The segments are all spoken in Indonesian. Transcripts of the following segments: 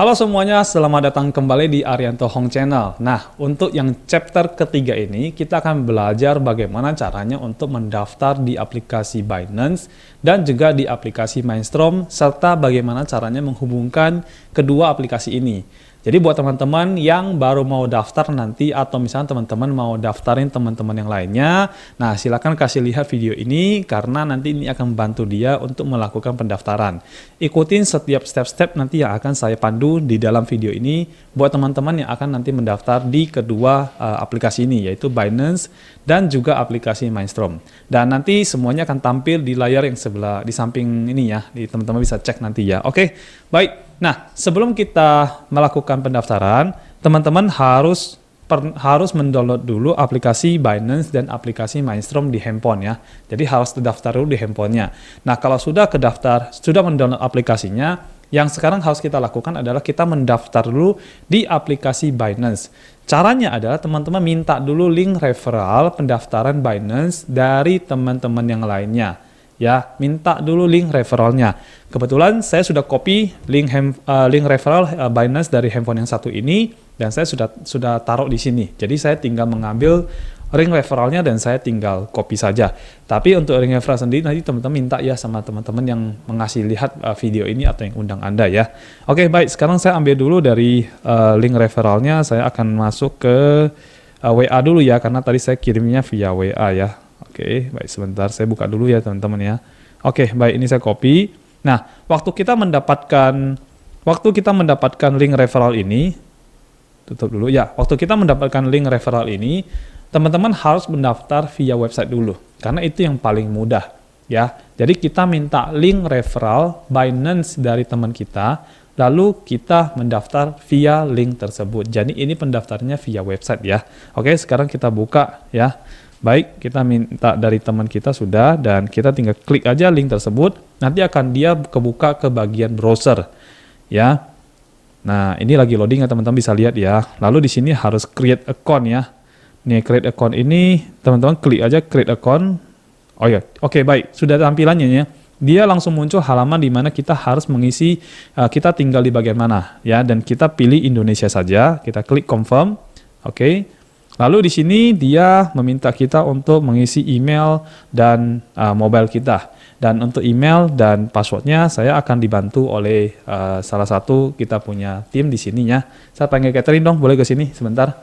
Halo semuanya, selamat datang kembali di Arianto Hong Channel. Nah, untuk yang chapter ketiga ini, kita akan belajar bagaimana caranya untuk mendaftar di aplikasi Binance dan juga di aplikasi Mainstream, serta bagaimana caranya menghubungkan kedua aplikasi ini. Jadi buat teman-teman yang baru mau daftar nanti, atau misalnya teman-teman mau daftarin teman-teman yang lainnya, nah silakan kasih lihat video ini karena nanti ini akan membantu dia untuk melakukan pendaftaran. Ikutin setiap step-step nanti yang akan saya pandu di dalam video ini buat teman-teman yang akan nanti mendaftar di kedua aplikasi ini, yaitu Binance dan juga aplikasi Mainstream. Dan nanti semuanya akan tampil di layar yang sebelah di samping ini ya, teman-teman bisa cek nanti ya. Oke, baik. Nah, sebelum kita melakukan pendaftaran, teman-teman harus mendownload dulu aplikasi Binance dan aplikasi Mainstream di handphone ya. Jadi harus terdaftar dulu di handphonenya. Nah, kalau sudah mendownload aplikasinya, yang sekarang harus kita lakukan adalah kita mendaftar dulu di aplikasi Binance. Caranya adalah teman-teman minta dulu link referral pendaftaran Binance dari teman-teman yang lainnya. Ya, minta dulu link referralnya. Kebetulan saya sudah copy link referral Binance dari handphone yang satu ini dan saya sudah taruh di sini. Jadi saya tinggal mengambil link referralnya dan saya tinggal copy saja. Tapi untuk link referral sendiri nanti teman-teman minta ya sama teman-teman yang mengasih lihat video ini atau yang undang Anda ya. Oke, baik. Sekarang saya ambil dulu dari link referralnya. Saya akan masuk ke WA dulu ya, karena tadi saya kirimnya via WA ya. Oke, baik, sebentar saya buka dulu ya teman-teman ya. Oke, baik, ini saya copy. Nah, waktu kita mendapatkan link referral ini, tutup dulu ya. Waktu kita mendapatkan link referral ini, teman-teman harus mendaftar via website dulu, karena itu yang paling mudah ya. Jadi kita minta link referral Binance dari teman kita, lalu kita mendaftar via link tersebut. Jadi ini pendaftarnya via website ya. Oke, sekarang kita buka ya. Baik, kita minta dari teman kita sudah, dan kita tinggal klik aja link tersebut. Nanti akan dia kebuka ke bagian browser, ya. Nah, ini lagi loading ya teman-teman bisa lihat ya. Lalu di sini harus create account ya. Nih create account ini, teman-teman klik aja create account. Oh ya, oke, baik, sudah tampilannya ya. Dia langsung muncul halaman di mana kita harus mengisi kita tinggal di bagian mana ya, dan kita pilih Indonesia saja. Kita klik confirm, oke. Lalu di sini dia meminta kita untuk mengisi email dan mobile kita. Dan untuk email dan passwordnya saya akan dibantu oleh salah satu kita punya tim di sini ya. Saya panggil Catherine dong, boleh ke sini sebentar.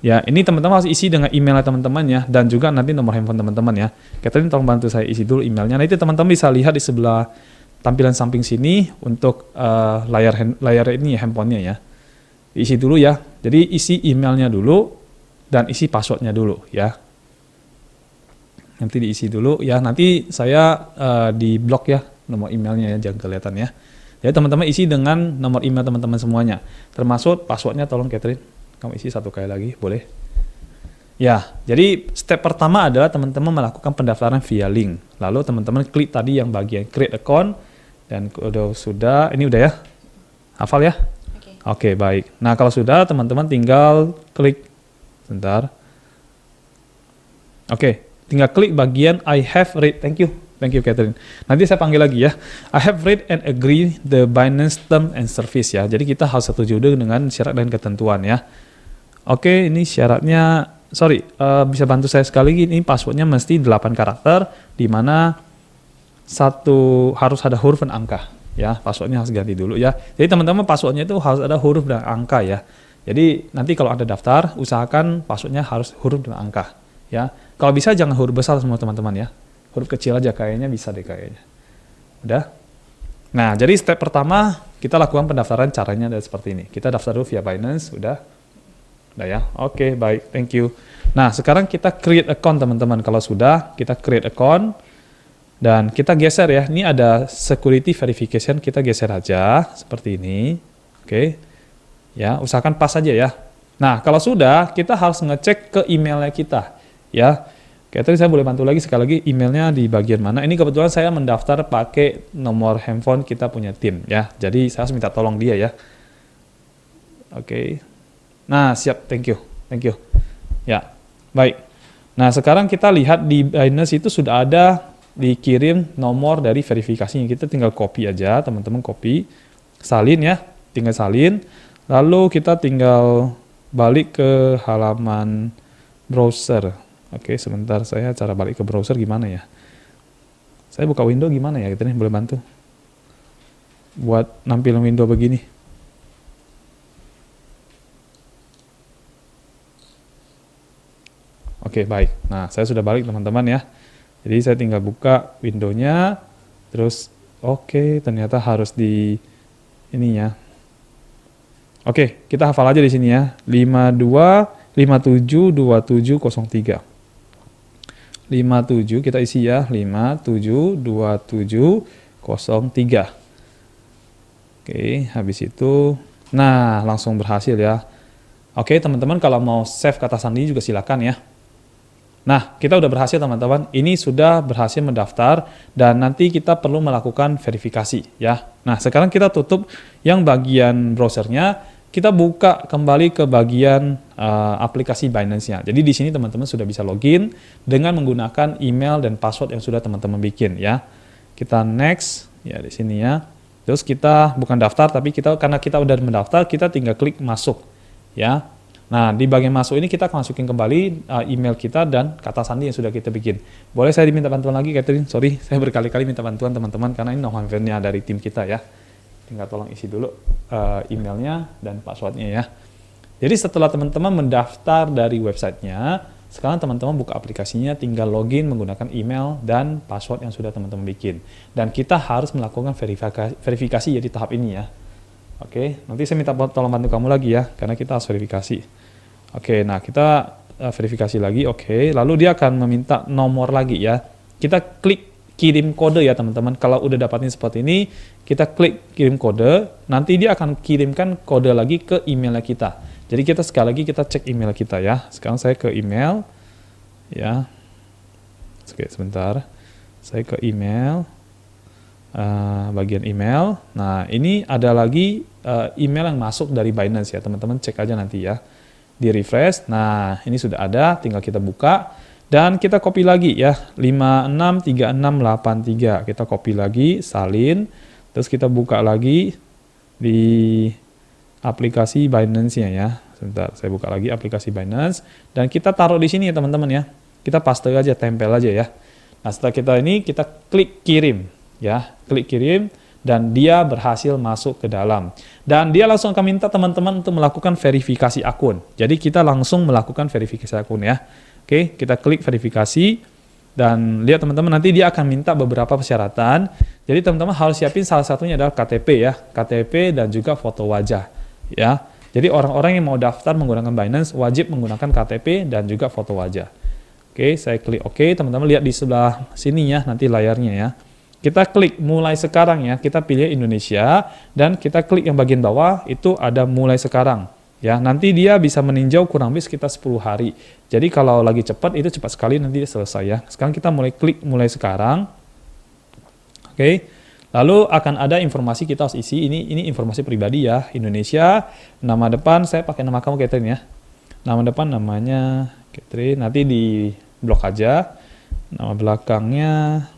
Ya, ini teman-teman harus isi dengan emailnya teman-teman ya, dan juga nanti nomor handphone teman-teman ya. Catherine tolong bantu saya isi dulu emailnya. Nanti teman-teman bisa lihat di sebelah tampilan samping sini untuk layar ini ya, handphonenya ya. Isi dulu ya. Jadi isi emailnya dulu dan isi passwordnya dulu ya. Nanti diisi dulu ya. Nanti saya di blok ya nomor emailnya ya, jangan kelihatan ya. Jadi teman-teman isi dengan nomor email teman-teman semuanya, termasuk passwordnya. Tolong Catherine, kamu isi satu kali lagi, boleh? Ya, jadi step pertama adalah teman-teman melakukan pendaftaran via link. Lalu teman-teman klik tadi yang bagian create account, dan sudah, ini udah ya? Hafal ya? Oke, baik. Nah, kalau sudah, teman-teman tinggal klik. Sebentar. Oke, tinggal klik bagian I have read. Thank you Catherine. Nanti saya panggil lagi ya. I have read and agree the Binance term and service ya. Jadi kita harus setuju dengan syarat dan ketentuan ya. Oke, ini syaratnya. Bisa bantu saya sekali lagi. Ini passwordnya mesti 8 karakter, di mana harus ada huruf dan angka ya. Passwordnya harus ganti dulu ya. Jadi teman-teman passwordnya itu harus ada huruf dan angka ya. Jadi nanti kalau Anda daftar, usahakan passwordnya harus huruf dan angka ya. Kalau bisa jangan huruf besar semua teman-teman ya. Huruf kecil aja kayaknya bisa deh kayaknya. Udah? Nah, jadi step pertama kita lakukan pendaftaran, caranya adalah seperti ini. Kita daftar dulu via Binance, udah ya. Oke, baik, thank you. Nah, sekarang kita create account teman-teman. Kalau sudah, kita create account dan kita geser ya. Ini ada security verification, kita geser aja seperti ini. Oke. Ya, usahakan pas saja ya. Nah, kalau sudah, kita harus ngecek ke emailnya kita ya. Oke, tadi saya boleh bantu lagi sekali lagi emailnya di bagian mana. Ini kebetulan saya mendaftar pakai nomor handphone kita punya tim ya. Jadi saya harus minta tolong dia ya. Oke. Nah, siap, thank you. Ya, baik. Nah, sekarang kita lihat di Binance itu sudah ada dikirim nomor dari verifikasinya. Kita tinggal copy aja, teman-teman copy, salin ya. tinggal salin, lalu kita tinggal balik ke halaman browser. Oke, sebentar, saya cara balik ke browser gimana ya? Saya buka window gimana ya? Kita nih boleh bantu buat nampilin window begini. Oke, baik. Nah, saya sudah balik teman-teman ya. Jadi saya tinggal buka windownya, terus oke, ternyata harus di ininya. Oke, kita hafal aja di sini ya. 52572703. 57 kita isi ya, 572703. Oke, habis itu, nah langsung berhasil ya. Oke teman-teman, kalau mau save kata sandi juga silakan ya. Nah, kita udah berhasil teman-teman. Ini sudah berhasil mendaftar dan nanti kita perlu melakukan verifikasi ya. Nah, sekarang kita tutup yang bagian browsernya. Kita buka kembali ke bagian aplikasi Binance-nya. Jadi di sini teman-teman sudah bisa login dengan menggunakan email dan password yang sudah teman-teman bikin ya. Kita next ya di sini ya. Terus kita bukan daftar, tapi karena kita udah mendaftar, kita tinggal klik masuk ya. Nah, di bagian masuk ini kita akan masukin kembali email kita dan kata sandi yang sudah kita bikin. Boleh saya diminta bantuan lagi, Catherine? Sorry, saya berkali-kali minta bantuan teman-teman karena ini no-handnya dari tim kita ya. Tinggal tolong isi dulu emailnya dan passwordnya ya. Jadi setelah teman-teman mendaftar dari websitenya, sekarang teman-teman buka aplikasinya, tinggal login menggunakan email dan password yang sudah teman-teman bikin. Dan kita harus melakukan verifikasi ya di tahap ini ya. Oke, nanti saya minta tolong bantu kamu lagi ya, karena kita harus verifikasi. Oke, nah kita verifikasi lagi, oke. Lalu dia akan meminta nomor lagi ya. Kita klik kirim kode ya teman-teman. Kalau udah dapatin seperti ini, kita klik kirim kode, nanti dia akan kirimkan kode lagi ke emailnya kita. Jadi kita sekali lagi kita cek email kita ya. Sekarang saya ke email ya. Oke, sebentar. Saya ke email. Bagian email. Nah, ini ada lagi email yang masuk dari Binance ya, teman-teman cek aja nanti ya. Di refresh. Nah, ini sudah ada, tinggal kita buka dan kita copy lagi ya. 563683. Kita copy lagi, salin. Terus kita buka lagi di aplikasi Binance-nya ya. Sebentar, saya buka lagi aplikasi Binance dan kita taruh di sini ya teman-teman ya. Kita paste aja, tempel aja ya. Nah, setelah kita ini kita klik kirim ya. Klik kirim dan dia berhasil masuk ke dalam. Dan dia langsung akan minta teman-teman untuk melakukan verifikasi akun. Jadi kita langsung melakukan verifikasi akun ya. Oke, kita klik verifikasi dan lihat teman-teman nanti dia akan minta beberapa persyaratan. Jadi teman-teman harus siapin salah satunya adalah KTP ya. KTP dan juga foto wajah ya. Jadi orang-orang yang mau daftar menggunakan Binance wajib menggunakan KTP dan juga foto wajah. Oke, saya klik OK. Teman-teman lihat di sebelah sini ya nanti layarnya ya. Kita klik mulai sekarang ya. Kita pilih Indonesia dan kita klik yang bagian bawah itu ada mulai sekarang. Ya, nanti dia bisa meninjau kurang lebih sekitar 10 hari. Jadi kalau lagi cepat itu cepat sekali nanti dia selesai ya. Sekarang kita mulai klik mulai sekarang. Oke. Lalu akan ada informasi kita harus isi. Ini informasi pribadi ya. Indonesia, nama depan saya pakai nama kamu Catherine ya. Nama depan namanya Catherine. Nanti di blok aja. Nama belakangnya.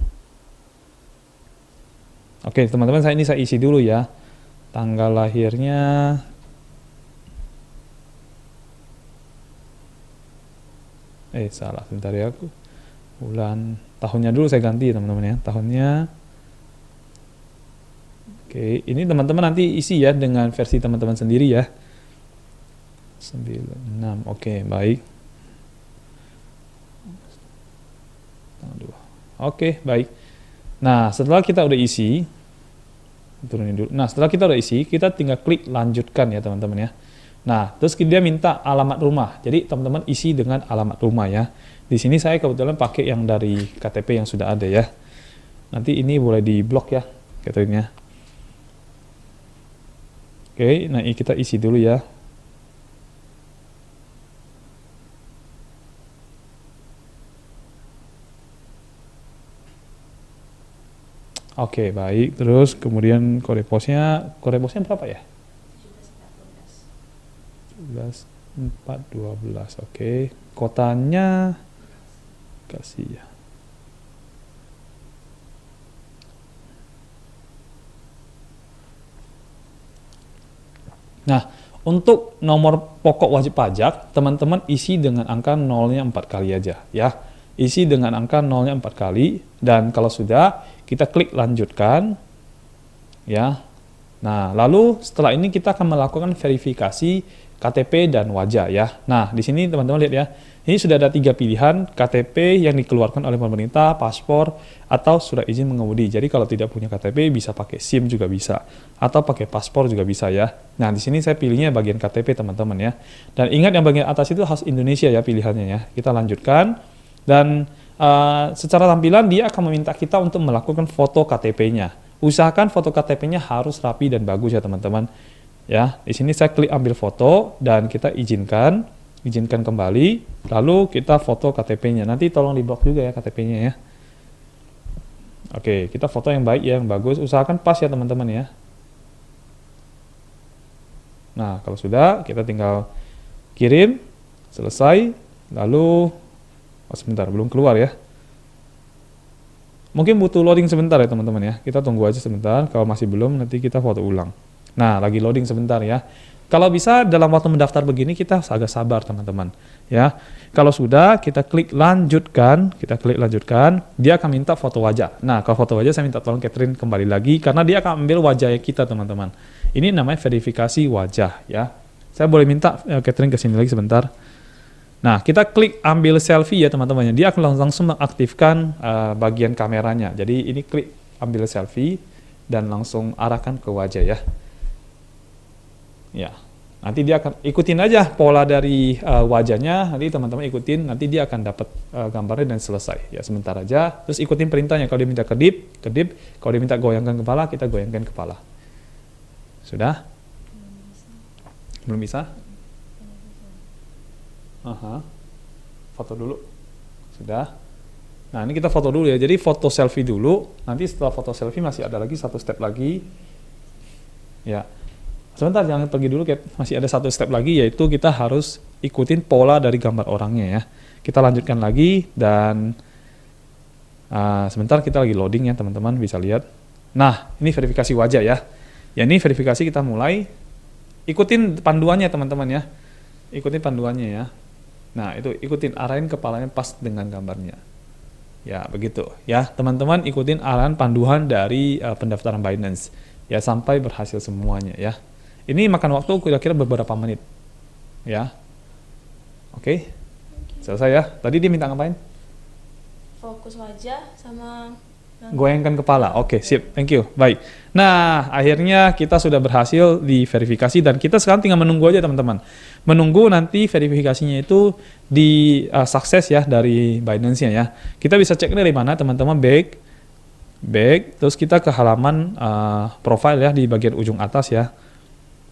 Oke, teman-teman saya isi dulu ya. Tanggal lahirnya. Salah, sebentar ya aku. Bulan, tahunnya dulu saya ganti teman-teman ya. Tahunnya. Oke, ini teman-teman nanti isi ya dengan versi teman-teman sendiri ya. 96, oke, baik. Oke, baik. Nah, setelah kita udah isi, turunin dulu. Nah, setelah kita udah isi, kita tinggal klik lanjutkan ya teman-teman ya. Nah, terus dia minta alamat rumah. Jadi teman-teman isi dengan alamat rumah ya. Di sini saya kebetulan pakai yang dari KTP yang sudah ada ya. Nanti ini boleh diblok ya, Catherine-nya. Oke, nah ini kita isi dulu ya. Oke, baik. Terus kemudian kode posnya berapa ya? 11412. Oke. Kotanya kasih ya. Nah, untuk nomor pokok wajib pajak, teman-teman isi dengan angka nolnya 4 kali aja ya. Isi dengan angka nolnya 4 kali, dan kalau sudah, kita klik lanjutkan ya. Nah, lalu setelah ini kita akan melakukan verifikasi KTP dan wajah ya. Nah, di sini teman-teman lihat ya. Ini sudah ada 3 pilihan, KTP yang dikeluarkan oleh pemerintah, paspor, atau surat izin mengemudi. Jadi kalau tidak punya KTP bisa pakai SIM juga bisa, atau pakai paspor juga bisa ya. Nah, di sini saya pilihnya bagian KTP teman-teman ya. Dan ingat yang bagian atas itu khas Indonesia ya pilihannya ya. Kita lanjutkan, dan secara tampilan dia akan meminta kita untuk melakukan foto KTP-nya. Usahakan foto KTP-nya harus rapi dan bagus ya teman-teman. Ya, di sini saya klik ambil foto dan kita izinkan kembali, lalu kita foto KTP-nya. Nanti tolong diblok juga ya KTP-nya ya. Oke, kita foto yang baik ya, yang bagus. Usahakan pas ya teman-teman ya. Nah, kalau sudah, kita tinggal kirim, selesai, lalu sebentar, belum keluar ya. Mungkin butuh loading sebentar ya teman-teman ya. Kita tunggu aja sebentar, kalau masih belum nanti kita foto ulang. Nah, lagi loading sebentar ya. Kalau bisa dalam waktu mendaftar begini kita agak sabar teman-teman ya. Kalau sudah kita klik lanjutkan, dia akan minta foto wajah. Nah, kalau foto wajah saya minta tolong Catherine kembali lagi karena dia akan ambil wajah kita teman-teman. Ini namanya verifikasi wajah ya. Saya boleh minta Catherine ke sini lagi sebentar. Nah, kita klik ambil selfie ya teman-teman. Dia akan langsung mengaktifkan bagian kameranya. Jadi ini klik ambil selfie dan langsung arahkan ke wajah ya. Ya, nanti dia akan ikutin aja pola dari wajahnya, nanti teman-teman ikutin, nanti dia akan dapat gambarnya dan selesai. Ya, sebentar aja, terus ikutin perintahnya. Kalau dia minta kedip, kalau dia minta goyangkan kepala, kita goyangkan kepala. Sudah? Belum bisa? Aha. Foto dulu. Sudah? Nah, ini kita foto dulu ya, jadi foto selfie dulu, nanti setelah foto selfie masih ada lagi satu step lagi. Ya. Sebentar, jangan pergi dulu, masih ada satu step lagi, yaitu kita harus ikutin pola dari gambar orangnya ya. Kita lanjutkan lagi, dan sebentar kita lagi loading ya teman-teman, bisa lihat. Nah, ini verifikasi wajah ya. Ya, ini verifikasi kita mulai. Ikutin panduannya teman-teman ya. Ikutin panduannya ya. Nah, itu ikutin, arahin kepalanya pas dengan gambarnya. Ya, begitu. Ya, teman-teman ikutin arahan panduan dari pendaftaran Binance. Ya, sampai berhasil semuanya ya. Ini makan waktu kira-kira beberapa menit. Ya. Oke. Selesai ya. Tadi dia minta ngapain? Fokus wajah sama goyangkan kepala. Oke, sip. Thank you. Baik. Nah, akhirnya kita sudah berhasil diverifikasi dan kita sekarang tinggal menunggu aja teman-teman. Menunggu nanti verifikasinya itu di sukses ya dari Binance-nya ya. Kita bisa cek dari mana teman-teman, back, terus kita ke halaman profile ya di bagian ujung atas ya.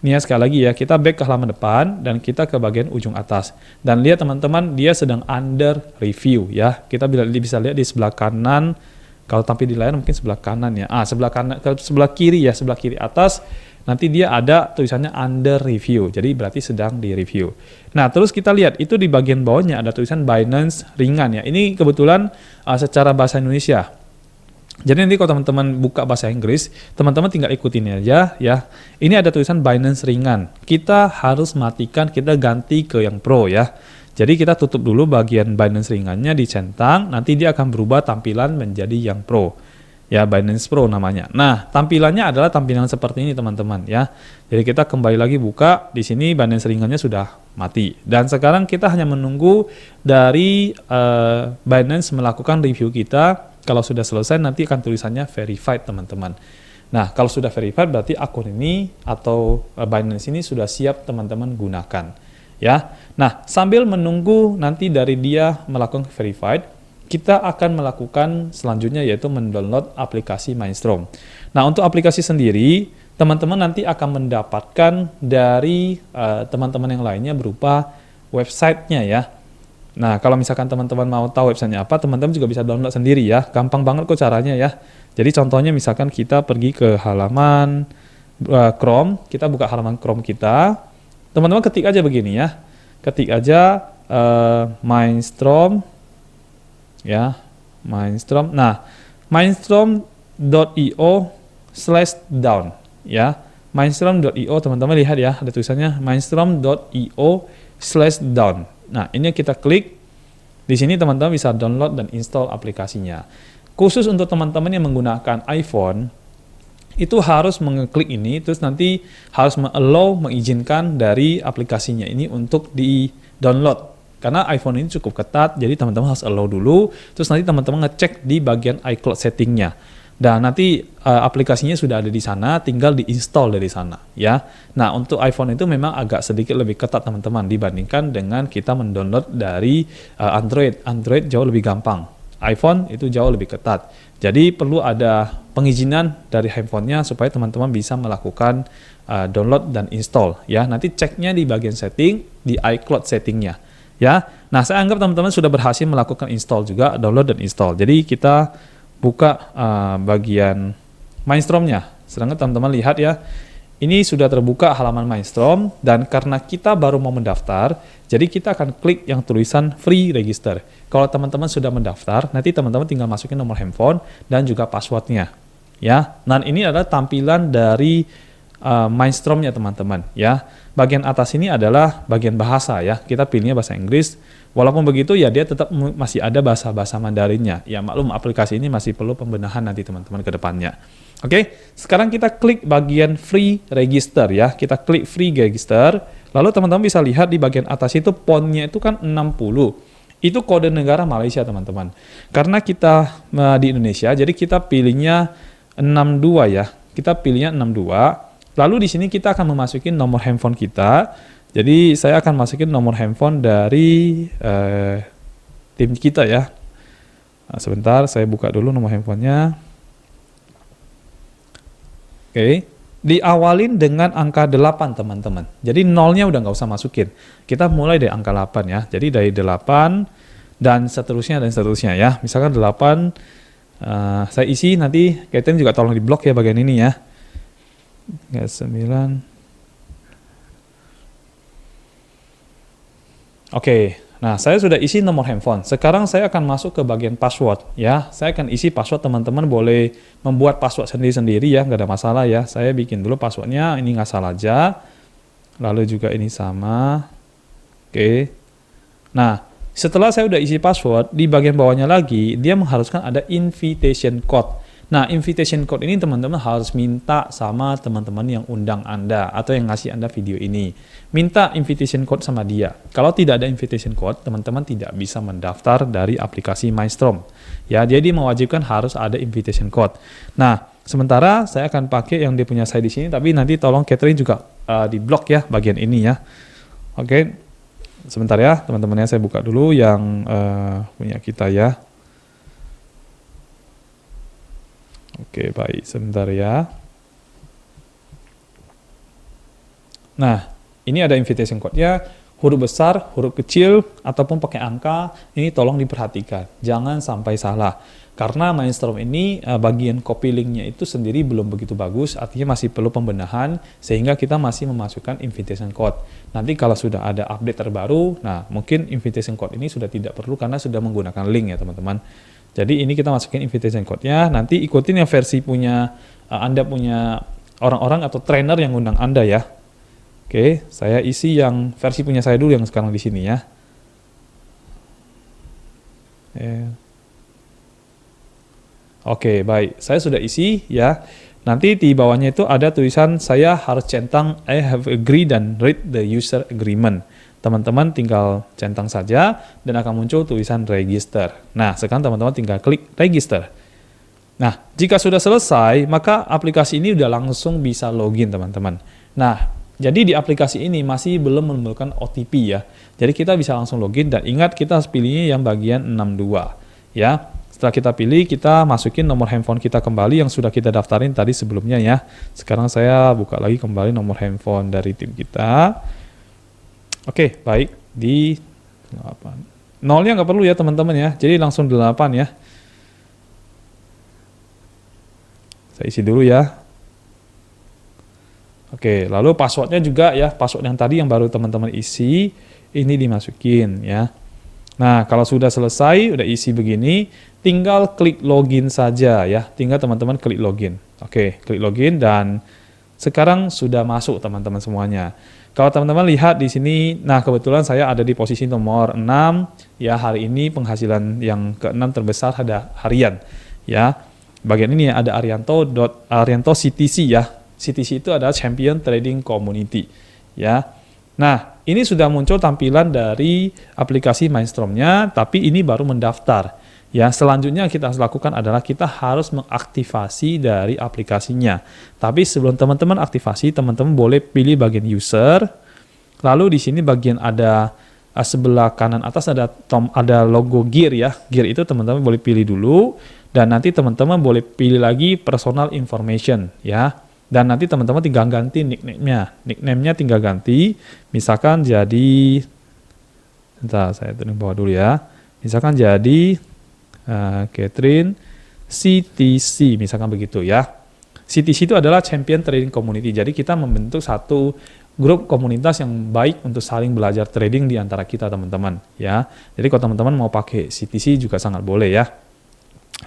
Ini ya, sekali lagi ya, kita back ke halaman depan dan kita ke bagian ujung atas. Dan lihat teman-teman, dia sedang under review ya. Kita bisa lihat di sebelah kanan, kalau tampil di layar mungkin sebelah kanan ya. Sebelah kanan, ke sebelah kiri ya, sebelah kiri atas, nanti dia ada tulisannya under review. Jadi berarti sedang di review. Nah, terus kita lihat, itu di bagian bawahnya ada tulisan Binance ringan ya. Ini kebetulan secara bahasa Indonesia. Jadi nanti kalau teman-teman buka bahasa Inggris, teman-teman tinggal ikutin aja ya. Ini ada tulisan Binance ringan. Kita harus matikan, kita ganti ke yang Pro ya. Jadi kita tutup dulu bagian Binance ringannya, dicentang, nanti dia akan berubah tampilan menjadi yang Pro. Ya, Binance Pro namanya. Nah, tampilannya adalah tampilan seperti ini teman-teman ya. Jadi kita kembali lagi buka, di sini Binance ringannya sudah mati. Dan sekarang kita hanya menunggu dari Binance melakukan review kita. Kalau sudah selesai nanti akan tulisannya verified teman-teman. Nah, kalau sudah verified berarti akun ini atau Binance ini sudah siap teman-teman gunakan. Ya. Nah, sambil menunggu nanti dari dia melakukan verified, kita akan melakukan selanjutnya yaitu mendownload aplikasi Mindstorm. Nah, untuk aplikasi sendiri, teman-teman nanti akan mendapatkan dari teman-teman yang lainnya berupa websitenya ya. Nah, kalau misalkan teman-teman mau tahu websitenya apa, teman-teman juga bisa download sendiri ya. Gampang banget kok caranya ya. Jadi contohnya misalkan kita pergi ke halaman Chrome, kita buka halaman Chrome kita. Teman-teman ketik aja begini ya. Ketik aja Mindstorm ya, Mindstorm. Nah, mindstorm.io/down ya. Mindstrom.io, teman-teman lihat ya, ada tulisannya mindstrom.io/down. Nah, ini kita klik. Di sini teman-teman bisa download dan install aplikasinya. Khusus untuk teman-teman yang menggunakan iPhone, itu harus mengeklik ini, terus nanti harus mengizinkan dari aplikasinya ini untuk di-download. Karena iPhone ini cukup ketat, jadi teman-teman harus allow dulu, terus nanti teman-teman ngecek di bagian iCloud settingnya. Dan nanti aplikasinya sudah ada di sana, tinggal di-install dari sana, ya. Nah, untuk iPhone itu memang agak sedikit lebih ketat teman-teman dibandingkan dengan kita mendownload dari Android. Android jauh lebih gampang. iPhone itu jauh lebih ketat. Jadi perlu ada pengizinan dari handphonenya supaya teman-teman bisa melakukan download dan install, ya. Nanti ceknya di bagian setting di iCloud settingnya, ya. Nah, saya anggap teman-teman sudah berhasil melakukan install juga, download dan install. Jadi kita buka bagian Mindstrom-nya. Sedangkan teman-teman lihat ya, ini sudah terbuka halaman Mindstrom, dan karena kita baru mau mendaftar, jadi kita akan klik yang tulisan free register. Kalau teman-teman sudah mendaftar, nanti teman-teman tinggal masukin nomor handphone dan juga passwordnya, ya. Dan ini adalah tampilan dari Mindstrom-nya teman-teman, ya. Bagian atas ini adalah bagian bahasa, ya. Kita pilihnya bahasa Inggris. Walaupun begitu ya dia tetap masih ada bahasa-bahasa Mandarinnya. Ya maklum, aplikasi ini masih perlu pembenahan nanti teman-teman ke depannya. Oke, sekarang kita klik bagian free register, ya. Kita klik free register. Lalu teman-teman bisa lihat di bagian atas itu poundnya itu kan 60. Itu kode negara Malaysia teman-teman. Karena kita di Indonesia, jadi kita pilihnya 62 ya. Kita pilihnya 62. Lalu di sini kita akan memasukin nomor handphone kita. Jadi saya akan masukin nomor handphone dari tim kita ya. Nah, sebentar, saya buka dulu nomor handphonenya. Oke, diawalin dengan angka 8 teman-teman. Jadi nolnya udah nggak usah masukin. Kita mulai dari angka 8 ya. Jadi dari 8 dan seterusnya ya. Misalkan 8, saya isi nanti, Catherine juga tolong diblok ya bagian ini ya. 9. Oke, nah saya sudah isi nomor handphone. Sekarang saya akan masuk ke bagian password ya. Saya akan isi password, teman-teman boleh membuat password sendiri-sendiri ya, nggak ada masalah ya. Saya bikin dulu passwordnya, ini ngasal aja. Lalu juga ini sama. Oke. Nah, setelah saya udah isi password, di bagian bawahnya lagi dia mengharuskan ada invitation code. Nah, invitation code ini teman-teman harus minta sama teman-teman yang undang Anda atau yang ngasih Anda video ini. Minta invitation code sama dia. Kalau tidak ada invitation code, teman-teman tidak bisa mendaftar dari aplikasi Mindstrom. Ya, jadi mewajibkan harus ada invitation code. Nah, sementara saya akan pakai yang dia punya saya di sini, tapi nanti tolong Catherine juga di blok ya bagian ini ya. Oke, sebentar ya teman-temannya, saya buka dulu yang punya kita ya. Oke, baik. Sebentar ya. Nah, ini ada invitation code-nya. Huruf besar, huruf kecil, ataupun pakai angka. Ini tolong diperhatikan. Jangan sampai salah. Karena Mindstrom ini bagian copy link-nya itu sendiri belum begitu bagus. Artinya masih perlu pembenahan. Sehingga kita masih memasukkan invitation code. Nanti kalau sudah ada update terbaru, nah mungkin invitation code ini sudah tidak perlu karena sudah menggunakan link ya teman-teman. Jadi ini kita masukin invitation code-nya, nanti ikutin yang versi punya Anda punya orang-orang atau trainer yang undang Anda ya. Oke, saya isi yang versi punya saya dulu yang sekarang di sini ya. Oke, baik. Saya sudah isi ya. Nanti di bawahnya itu ada tulisan saya harus centang I have agree dan read the user agreement. Teman-teman tinggal centang saja dan akan muncul tulisan register. Nah, sekarang teman-teman tinggal klik register. Nah, jika sudah selesai, maka aplikasi ini udah langsung bisa login, teman-teman. Nah, jadi di aplikasi ini masih belum menemukan OTP ya. Jadi kita bisa langsung login dan ingat kita harus pilihnya yang bagian 62 ya. Setelah kita pilih, kita masukin nomor handphone kita kembali yang sudah kita daftarin tadi sebelumnya ya. Sekarang saya buka lagi kembali nomor handphone dari tim kita. Oke, baik. Di 8. Nolnya nggak perlu ya teman-teman ya. Jadi langsung 8 ya. Saya isi dulu ya. Oke, lalu passwordnya juga ya. Password yang tadi yang baru teman-teman isi, ini dimasukin ya. Nah, kalau sudah selesai, udah isi begini, tinggal klik login saja ya. Tinggal teman-teman klik login. Oke, klik login dan sekarang sudah masuk teman-teman semuanya. Kalau teman-teman lihat di sini, nah kebetulan saya ada di posisi nomor 6, ya hari ini penghasilan yang ke-6 terbesar ada harian, ya. Bagian ini ada Arianto CTC ya. CTC itu adalah Champion Trading Community, ya. Nah, ini sudah muncul tampilan dari aplikasi Mindstorm-nya, tapi ini baru mendaftar. Ya, selanjutnya kita harus lakukan adalah kita harus mengaktifasi dari aplikasinya. Tapi sebelum teman-teman aktifasi, teman-teman boleh pilih bagian user. Lalu di sini bagian ada sebelah kanan atas ada logo gear ya. Gear itu teman-teman boleh pilih dulu, dan nanti teman-teman boleh pilih lagi personal information ya. Dan nanti teman-teman tinggal ganti nickname-nya. Nickname-nya tinggal ganti. Misalkan jadi, bentar saya tulis bawah dulu ya. Misalkan jadi Catherine CTC, misalkan begitu ya. CTC itu adalah Champion Trading Community. Jadi kita membentuk satu grup komunitas yang baik untuk saling belajar trading di antara kita teman-teman ya. Jadi kalau teman-teman mau pakai CTC juga sangat boleh ya.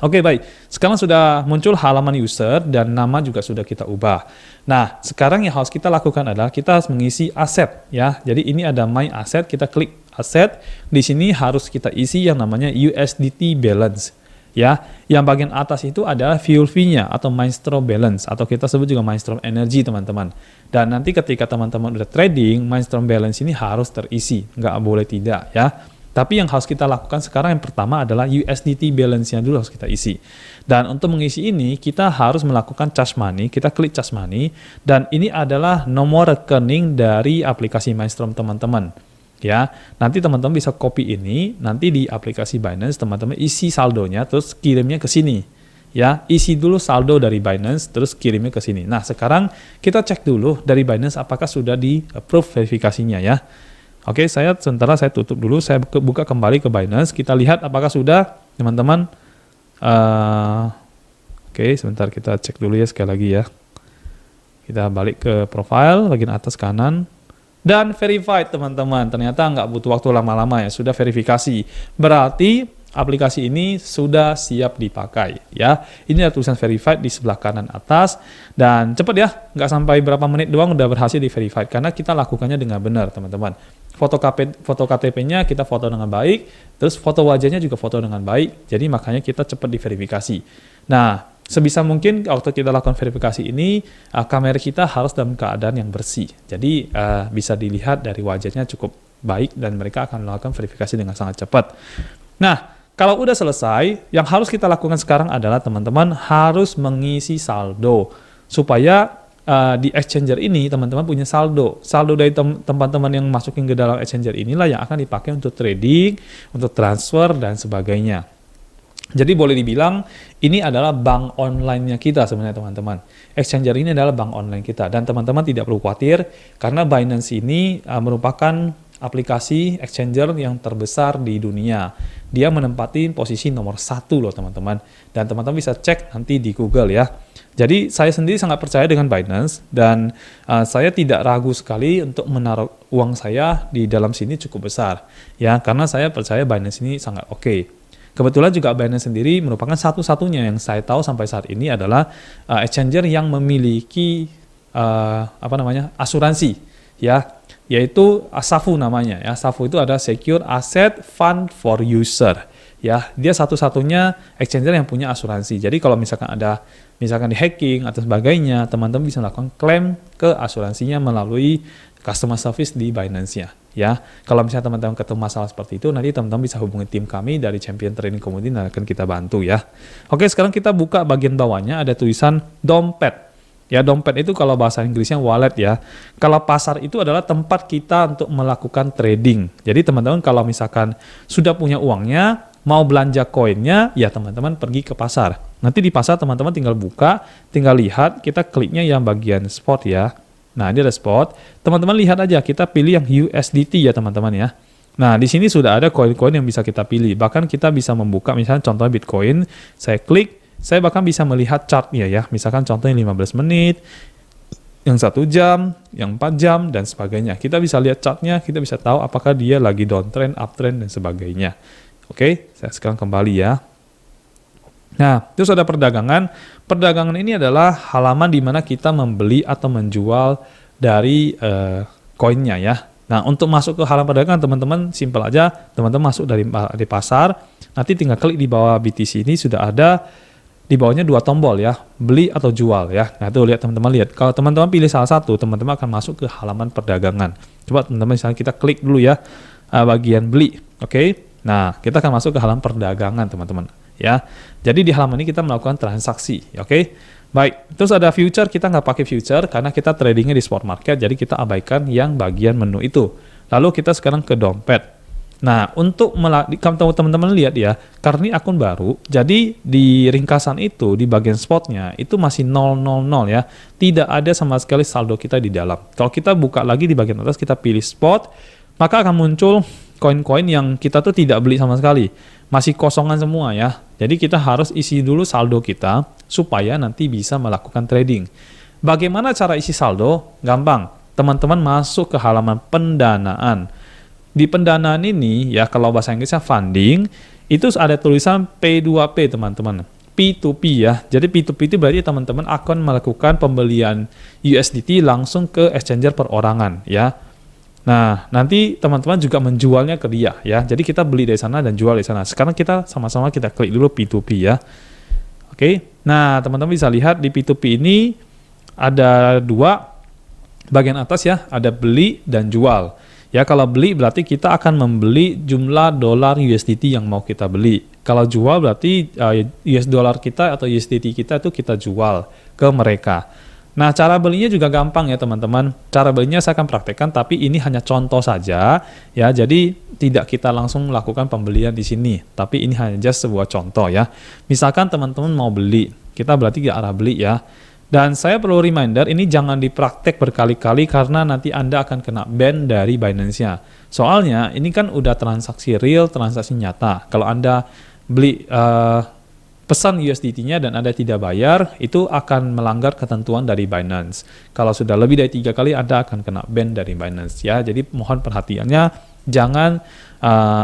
Oke, baik. Sekarang sudah muncul halaman user dan nama juga sudah kita ubah. Nah, sekarang yang harus kita lakukan adalah kita harus mengisi aset ya. Jadi ini ada My Asset, kita klik aset. Di sini harus kita isi yang namanya USDT balance ya. Yang bagian atas itu adalah fuel fee-nya atau Mindstorm balance, atau kita sebut juga Mindstorm energy teman-teman. Dan nanti ketika teman-teman udah trading, Mindstorm balance ini harus terisi, nggak boleh tidak ya. Tapi yang harus kita lakukan sekarang yang pertama adalah USDT balance-nya dulu harus kita isi. Dan untuk mengisi ini, kita harus melakukan charge money. Kita klik charge money. Dan ini adalah nomor rekening dari aplikasi Mindstorm teman-teman. Ya, nanti teman-teman bisa copy ini. Nanti di aplikasi Binance, teman-teman isi saldonya, terus kirimnya ke sini. Ya, isi dulu saldo dari Binance, terus kirimnya ke sini. Nah, sekarang kita cek dulu dari Binance apakah sudah di-approve verifikasinya ya. Oke, sementara saya tutup dulu, saya buka kembali ke Binance, kita lihat apakah sudah, teman-teman. Oke, sebentar kita cek dulu ya sekali lagi ya. Kita balik ke profile, bagian atas kanan, dan verified teman-teman. Ternyata nggak butuh waktu lama-lama ya, sudah verifikasi. Berarti aplikasi ini sudah siap dipakai ya. Ini ada tulisan verified di sebelah kanan atas, dan cepat ya, nggak sampai berapa menit doang udah berhasil di verified karena kita lakukannya dengan benar teman-teman. Foto KTP-nya kita foto dengan baik, terus foto wajahnya juga foto dengan baik, jadi makanya kita cepat diverifikasi. Nah, sebisa mungkin waktu kita lakukan verifikasi ini, kamera kita harus dalam keadaan yang bersih. Jadi bisa dilihat dari wajahnya cukup baik dan mereka akan melakukan verifikasi dengan sangat cepat. Nah, kalau udah selesai, yang harus kita lakukan sekarang adalah teman-teman harus mengisi saldo supaya di exchanger ini teman-teman punya saldo. Saldo dari teman-teman yang masukin ke dalam exchanger inilah yang akan dipakai untuk trading, untuk transfer dan sebagainya. Jadi boleh dibilang ini adalah bank online-nya kita sebenarnya teman-teman. Exchanger ini adalah bank online kita, dan teman-teman tidak perlu khawatir karena Binance ini merupakan aplikasi exchanger yang terbesar di dunia. Dia menempati posisi nomor 1 loh teman-teman. Dan teman-teman bisa cek nanti di Google ya. Jadi saya sendiri sangat percaya dengan Binance, dan saya tidak ragu sekali untuk menaruh uang saya di dalam sini cukup besar. Ya, karena saya percaya Binance ini sangat oke. Kebetulan juga Binance sendiri merupakan satu-satunya yang saya tahu sampai saat ini adalah exchanger yang memiliki asuransi ya, yaitu SAFU namanya ya. SAFU itu ada Secure Asset Fund for User ya. Dia satu-satunya exchanger yang punya asuransi. Jadi kalau misalkan di hacking atau sebagainya, teman-teman bisa melakukan klaim ke asuransinya melalui customer service di Binance-nya ya. Kalau misalnya teman-teman ketemu masalah seperti itu, nanti teman-teman bisa hubungi tim kami dari Champion Trading Community dan akan kita bantu ya. Oke, sekarang kita buka bagian bawahnya ada tulisan dompet. Ya, dompet itu kalau bahasa Inggrisnya wallet ya. Kalau pasar itu adalah tempat kita untuk melakukan trading. Jadi teman-teman kalau misalkan sudah punya uangnya, mau belanja koinnya, ya teman-teman pergi ke pasar. Nanti di pasar teman-teman tinggal buka, tinggal lihat, kita kliknya yang bagian spot ya. Nah, ini ada spot. Teman-teman lihat aja, kita pilih yang USDT ya teman-teman ya. Nah, di sini sudah ada koin-koin yang bisa kita pilih. Bahkan kita bisa membuka misalnya contohnya Bitcoin, saya klik, saya bahkan bisa melihat chartnya ya. Misalkan contohnya 15 menit, yang 1 jam, yang 4 jam, dan sebagainya. Kita bisa lihat chartnya, kita bisa tahu apakah dia lagi downtrend, uptrend, dan sebagainya. Oke, saya sekarang kembali ya. Nah, terus ada perdagangan. Perdagangan ini adalah halaman di mana kita membeli atau menjual dari koinnya ya. Nah, untuk masuk ke halaman perdagangan teman-teman simpel aja. Teman-teman masuk dari pasar, nanti tinggal klik di bawah BTC ini sudah ada di bawahnya 2 tombol ya, beli atau jual ya. Nah, itu lihat teman-teman lihat. Kalau teman-teman pilih salah satu, teman-teman akan masuk ke halaman perdagangan. Coba teman-teman misalnya kita klik dulu ya bagian beli. Oke. Nah, kita akan masuk ke halaman perdagangan teman-teman ya. Jadi di halaman ini kita melakukan transaksi, oke? Baik, terus ada future, kita nggak pakai future karena kita tradingnya di spot market, jadi kita abaikan yang bagian menu itu. Lalu kita sekarang ke dompet. Nah, untuk teman-teman lihat ya, karena ini akun baru, jadi di ringkasan itu, di bagian spotnya, itu masih 000 ya. Tidak ada sama sekali saldo kita di dalam. Kalau kita buka lagi di bagian atas, kita pilih spot, maka akan muncul koin-koin yang kita tuh tidak beli sama sekali. Masih kosongan semua ya. Jadi kita harus isi dulu saldo kita, supaya nanti bisa melakukan trading. Bagaimana cara isi saldo? Gampang. Teman-teman masuk ke halaman pendanaan. Di pendanaan ini, ya kalau bahasa Inggrisnya funding, itu ada tulisan P2P teman-teman. P2P ya. Jadi P2P itu berarti teman-teman akan melakukan pembelian USDT langsung ke exchanger perorangan ya. Nah, nanti teman-teman juga menjualnya ke dia ya. Jadi kita beli dari sana dan jual dari sana. Sekarang kita sama-sama kita klik dulu P2P ya. Oke. Nah, teman-teman bisa lihat di P2P ini ada 2 bagian atas ya, ada beli dan jual. Ya, kalau beli berarti kita akan membeli jumlah dolar USDT yang mau kita beli. Kalau jual berarti US dollar kita atau USDT kita itu kita jual ke mereka. Nah, cara belinya juga gampang ya teman-teman. Cara belinya saya akan praktekkan, tapi ini hanya contoh saja ya. Jadi tidak kita langsung melakukan pembelian di sini, tapi ini hanya just sebuah contoh ya. Misalkan teman-teman mau beli, kita berarti ke arah beli ya. Dan saya perlu reminder, ini jangan dipraktek berkali-kali karena nanti Anda akan kena ban dari Binance-nya. Soalnya ini kan udah transaksi real, transaksi nyata. Kalau Anda beli pesan USDT-nya dan Anda tidak bayar, itu akan melanggar ketentuan dari Binance. Kalau sudah lebih dari 3 kali, Anda akan kena ban dari Binance ya. Jadi mohon perhatiannya, jangan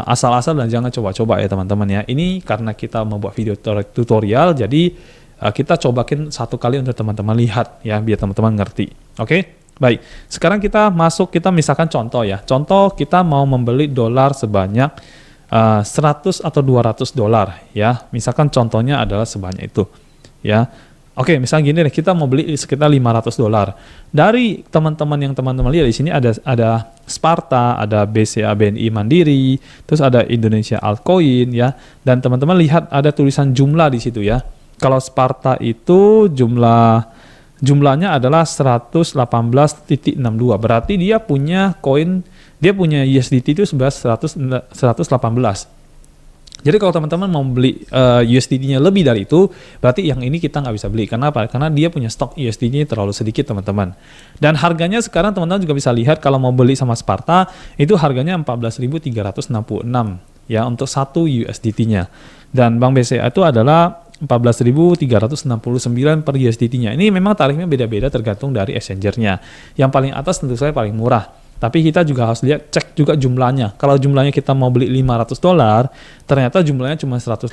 asal-asal dan jangan coba-coba ya teman-teman ya. Ini karena kita membuat video tutorial, jadi kita cobakin 1 kali untuk teman-teman lihat ya, biar teman-teman ngerti. Oke? Baik. Sekarang kita masuk, kita misalkan contoh ya. Contoh kita mau membeli dolar sebanyak 100 atau 200 dolar ya. Misalkan contohnya adalah sebanyak itu ya. Oke, misalnya gini deh, kita mau beli sekitar 500 dolar. Dari teman-teman yang teman-teman lihat di sini ada Sparta, ada BCA BNI Mandiri, terus ada Indonesia Altcoin ya. Dan teman-teman lihat ada tulisan jumlah di situ ya. Kalau Sparta itu jumlahnya adalah 118.62. Berarti dia punya USDT itu 118. Jadi kalau teman-teman mau beli USDT-nya lebih dari itu, berarti yang ini kita nggak bisa beli. Kenapa? Karena dia punya stok USDT-nya terlalu sedikit teman-teman. Dan harganya sekarang teman-teman juga bisa lihat kalau mau beli sama Sparta, itu harganya 14.366 ya untuk 1 USDT-nya. Dan Bank BCA itu adalah 14.369 per USDT-nya. Ini memang tarifnya beda-beda tergantung dari exchanger-nya. Yang paling atas tentu saja paling murah. Tapi kita juga harus lihat, cek juga jumlahnya. Kalau jumlahnya kita mau beli 500 dolar, ternyata jumlahnya cuma 118,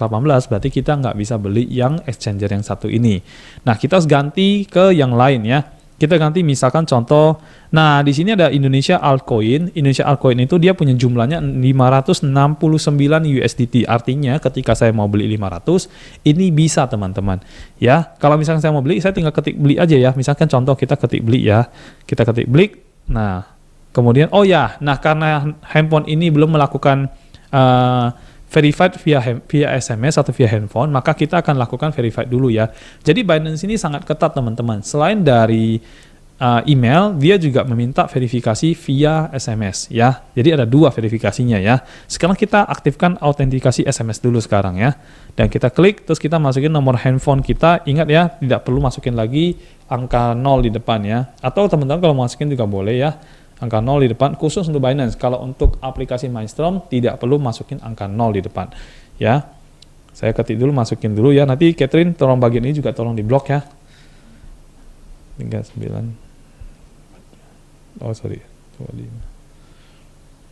berarti kita nggak bisa beli yang exchanger yang satu ini. Nah, kita harus ganti ke yang lain ya. Kita ganti misalkan contoh, nah di sini ada Indonesia Altcoin. Indonesia Altcoin itu dia punya jumlahnya 569 USDT. Artinya ketika saya mau beli 500, ini bisa teman-teman. Ya, kalau misalkan saya mau beli, saya tinggal ketik beli aja ya. Misalkan contoh kita ketik beli ya. Kita ketik beli. Nah, kemudian nah karena handphone ini belum melakukan verified via SMS atau via handphone, maka kita akan lakukan verified dulu ya. Jadi Binance ini sangat ketat teman-teman. Selain dari email, dia juga meminta verifikasi via SMS ya. Jadi ada 2 verifikasinya ya. Sekarang kita aktifkan autentikasi SMS dulu sekarang ya. Dan kita klik, terus kita masukin nomor handphone kita. Ingat ya, tidak perlu masukin lagi angka 0 di depan ya. Atau teman-teman kalau masukin juga boleh ya. Angka 0 di depan khusus untuk Binance. Kalau untuk aplikasi Mindstorm tidak perlu masukin angka 0 di depan. Ya. Saya ketik dulu, masukin dulu ya. Nanti Catherine tolong bagian ini juga tolong diblok ya. 39. Oh, sorry.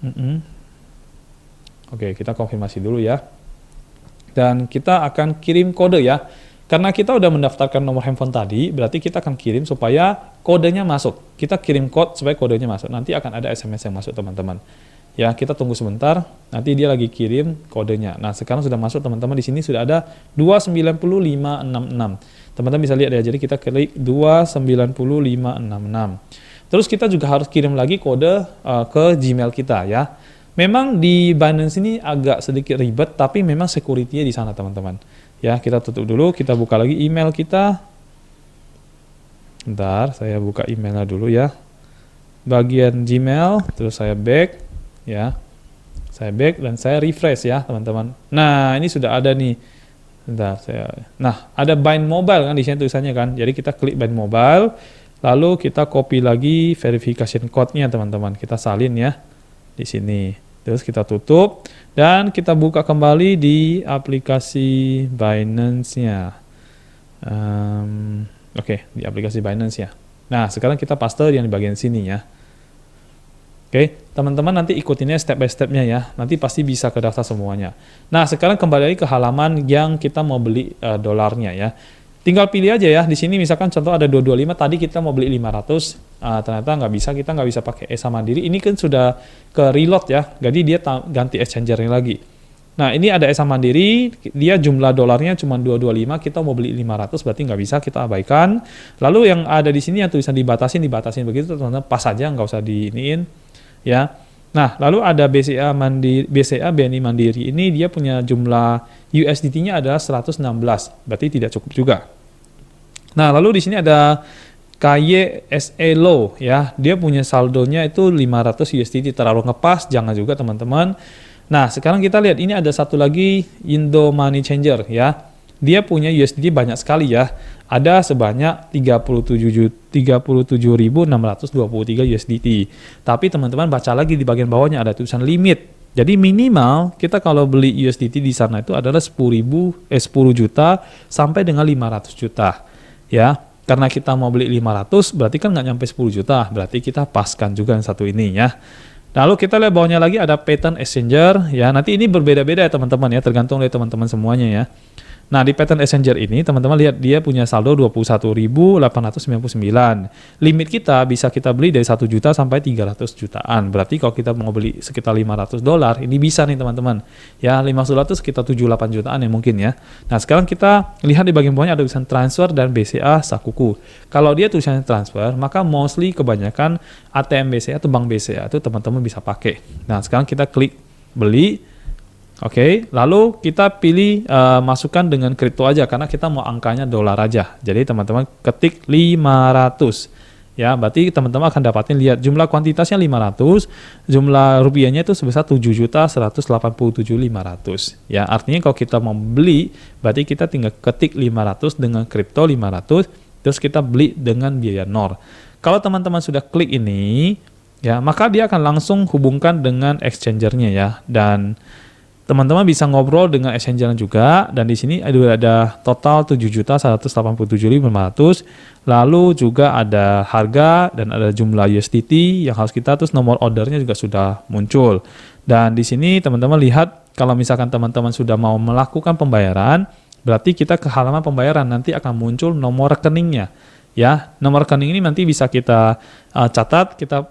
25. Oke, kita konfirmasi dulu ya. Dan kita akan kirim kode ya. Karena kita udah mendaftarkan nomor handphone tadi, berarti kita akan kirim supaya kodenya masuk. Kita kirim code supaya kodenya masuk. Nanti akan ada SMS yang masuk teman-teman. Ya, kita tunggu sebentar. Nanti dia lagi kirim kodenya. Nah, sekarang sudah masuk teman-teman. Di sini sudah ada 290566. Teman-teman bisa lihat ya. Jadi kita klik 290566. Terus kita juga harus kirim lagi kode ke Gmail kita ya. Memang di Binance ini agak sedikit ribet, tapi memang security-nya di sana teman-teman. Ya, kita tutup dulu, kita buka lagi email kita. Bentar, saya buka emailnya dulu ya. Bagian Gmail, terus saya back, ya. Saya back dan saya refresh ya, teman-teman. Nah, ini sudah ada nih. Bentar, nah, ada Bind Mobile kan di sini tulisannya kan. Jadi kita klik Bind Mobile, lalu kita copy lagi verification code-nya, teman-teman. Kita salin ya di sini. Terus kita tutup dan kita buka kembali di aplikasi Binance-nya. Oke, di aplikasi Binance ya. Nah, sekarang kita paste yang di bagian sini ya. Oke, teman-teman nanti ikutinnya step by step-nya ya. Nanti pasti bisa kedaftar semuanya. Nah, sekarang kembali lagi ke halaman yang kita mau beli dolarnya ya. Tinggal pilih aja ya. Di sini misalkan contoh ada 225, tadi kita mau beli 500, ternyata nggak bisa, kita nggak bisa pakai Esa Mandiri. Ini kan sudah ke reload ya, jadi dia ganti exchanger lagi. Nah, ini ada Esa Mandiri, dia jumlah dolarnya cuma 225, kita mau beli 500, berarti nggak bisa, kita abaikan. Lalu yang ada di sini yang tulisan dibatasin begitu, teman-teman, pas aja, nggak usah diiniin ya. Nah, lalu ada BCA BNI Mandiri, ini dia punya jumlah USDT-nya adalah 116, berarti tidak cukup juga. Nah, lalu di sini ada KYSE Low ya, dia punya saldonya itu 500 USDT, terlalu ngepas, jangan juga teman-teman. Nah, sekarang kita lihat ini ada satu lagi Indo Money Changer ya. Dia punya USDT banyak sekali ya. Ada sebanyak 37.623 USDT. Tapi teman-teman baca lagi di bagian bawahnya ada tulisan limit. Jadi minimal kita kalau beli USDT di sana itu adalah 10 juta sampai dengan 500 juta. Ya, karena kita mau beli 500 berarti kan nggak nyampe 10 juta. Berarti kita paskan juga yang satu ini ya. Lalu kita lihat bawahnya lagi ada pattern exchanger ya. Nanti ini berbeda-beda ya teman-teman ya, tergantung dari teman-teman semuanya ya. Nah, di pattern exchanger ini teman-teman lihat dia punya saldo 21.899. Limit kita bisa kita beli dari 1 juta sampai 300 jutaan. Berarti kalau kita mau beli sekitar 500 dolar, ini bisa nih teman-teman. Ya, 500 dolar itu sekitar 7-8 jutaan ya mungkin ya. Nah, sekarang kita lihat di bagian bawahnya ada tulisan transfer dan BCA Sakuku. Kalau dia tulisannya transfer, maka mostly kebanyakan ATM BCA atau bank BCA itu teman-teman bisa pakai. Nah, sekarang kita klik beli. Oke, lalu kita pilih masukkan dengan kripto aja karena kita mau angkanya dolar aja. Jadi teman-teman ketik 500. Ya, berarti teman-teman akan dapatin lihat jumlah kuantitasnya 500, jumlah rupiahnya itu sebesar 7.187.500. Ya, artinya kalau kita mau beli, berarti kita tinggal ketik 500 dengan kripto 500, terus kita beli dengan biaya NOR. Kalau teman-teman sudah klik ini, ya, maka dia akan langsung hubungkan dengan exchangernya ya, dan teman-teman bisa ngobrol dengan exchanger juga, dan di sini ada total 7.187.500, lalu juga ada harga dan ada jumlah USDT yang harus kita, terus nomor ordernya juga sudah muncul. Dan di sini teman-teman lihat kalau misalkan teman-teman sudah mau melakukan pembayaran, berarti kita ke halaman pembayaran, nanti akan muncul nomor rekeningnya. Ya, nomor rekening ini nanti bisa kita catat, kita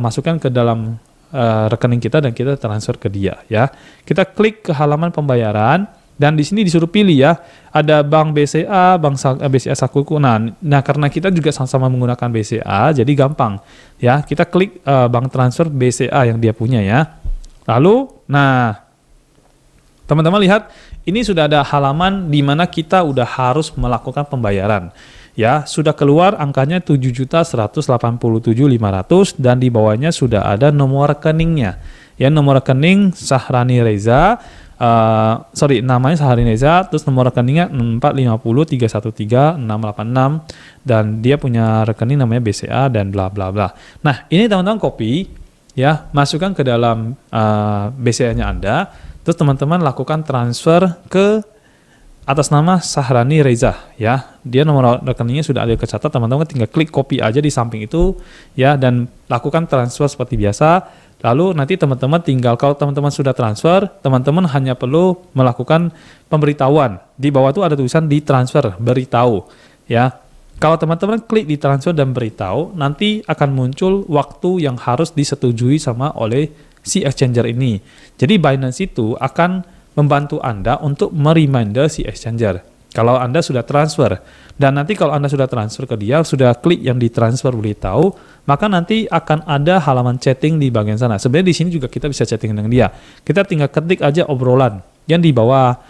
masukkan ke dalam rekening kita dan kita transfer ke dia ya. Kita klik ke halaman pembayaran dan di sini disuruh pilih ya. Ada bank BCA, BCA Sakuku. Nah, karena kita juga sama-sama menggunakan BCA, jadi gampang ya. Kita klik bank transfer BCA yang dia punya ya. Lalu, nah, teman-teman lihat ini sudah ada halaman di mana kita udah harus melakukan pembayaran. Ya, sudah keluar angkanya 7.187.500 dan di bawahnya sudah ada nomor rekeningnya. Ya, nomor rekening Sahrani Reza, namanya Sahrani Reza, terus nomor rekeningnya 450313686 dan dia punya rekening namanya BCA dan bla bla bla. Nah, ini teman-teman copy ya, masukkan ke dalam BCA-nya Anda, terus teman-teman lakukan transfer ke atas nama Sahrani Reza ya. Dia nomor rekeningnya sudah ada kecatat, teman-teman tinggal klik copy aja di samping itu ya dan lakukan transfer seperti biasa. Lalu nanti teman-teman tinggal, kalau teman-teman sudah transfer, teman-teman hanya perlu melakukan pemberitahuan. Di bawah itu ada tulisan di transfer, beritahu ya. Kalau teman-teman klik di transfer dan beritahu, nanti akan muncul waktu yang harus disetujui sama oleh si exchanger ini. Jadi Binance itu akan membantu Anda untuk mereminder si exchanger. Kalau Anda sudah transfer, dan nanti kalau Anda sudah transfer ke dia, sudah klik yang ditransfer beritahu, maka nanti akan ada halaman chatting di bagian sana. Sebenarnya di sini juga kita bisa chatting dengan dia. Kita tinggal ketik aja obrolan yang di bawah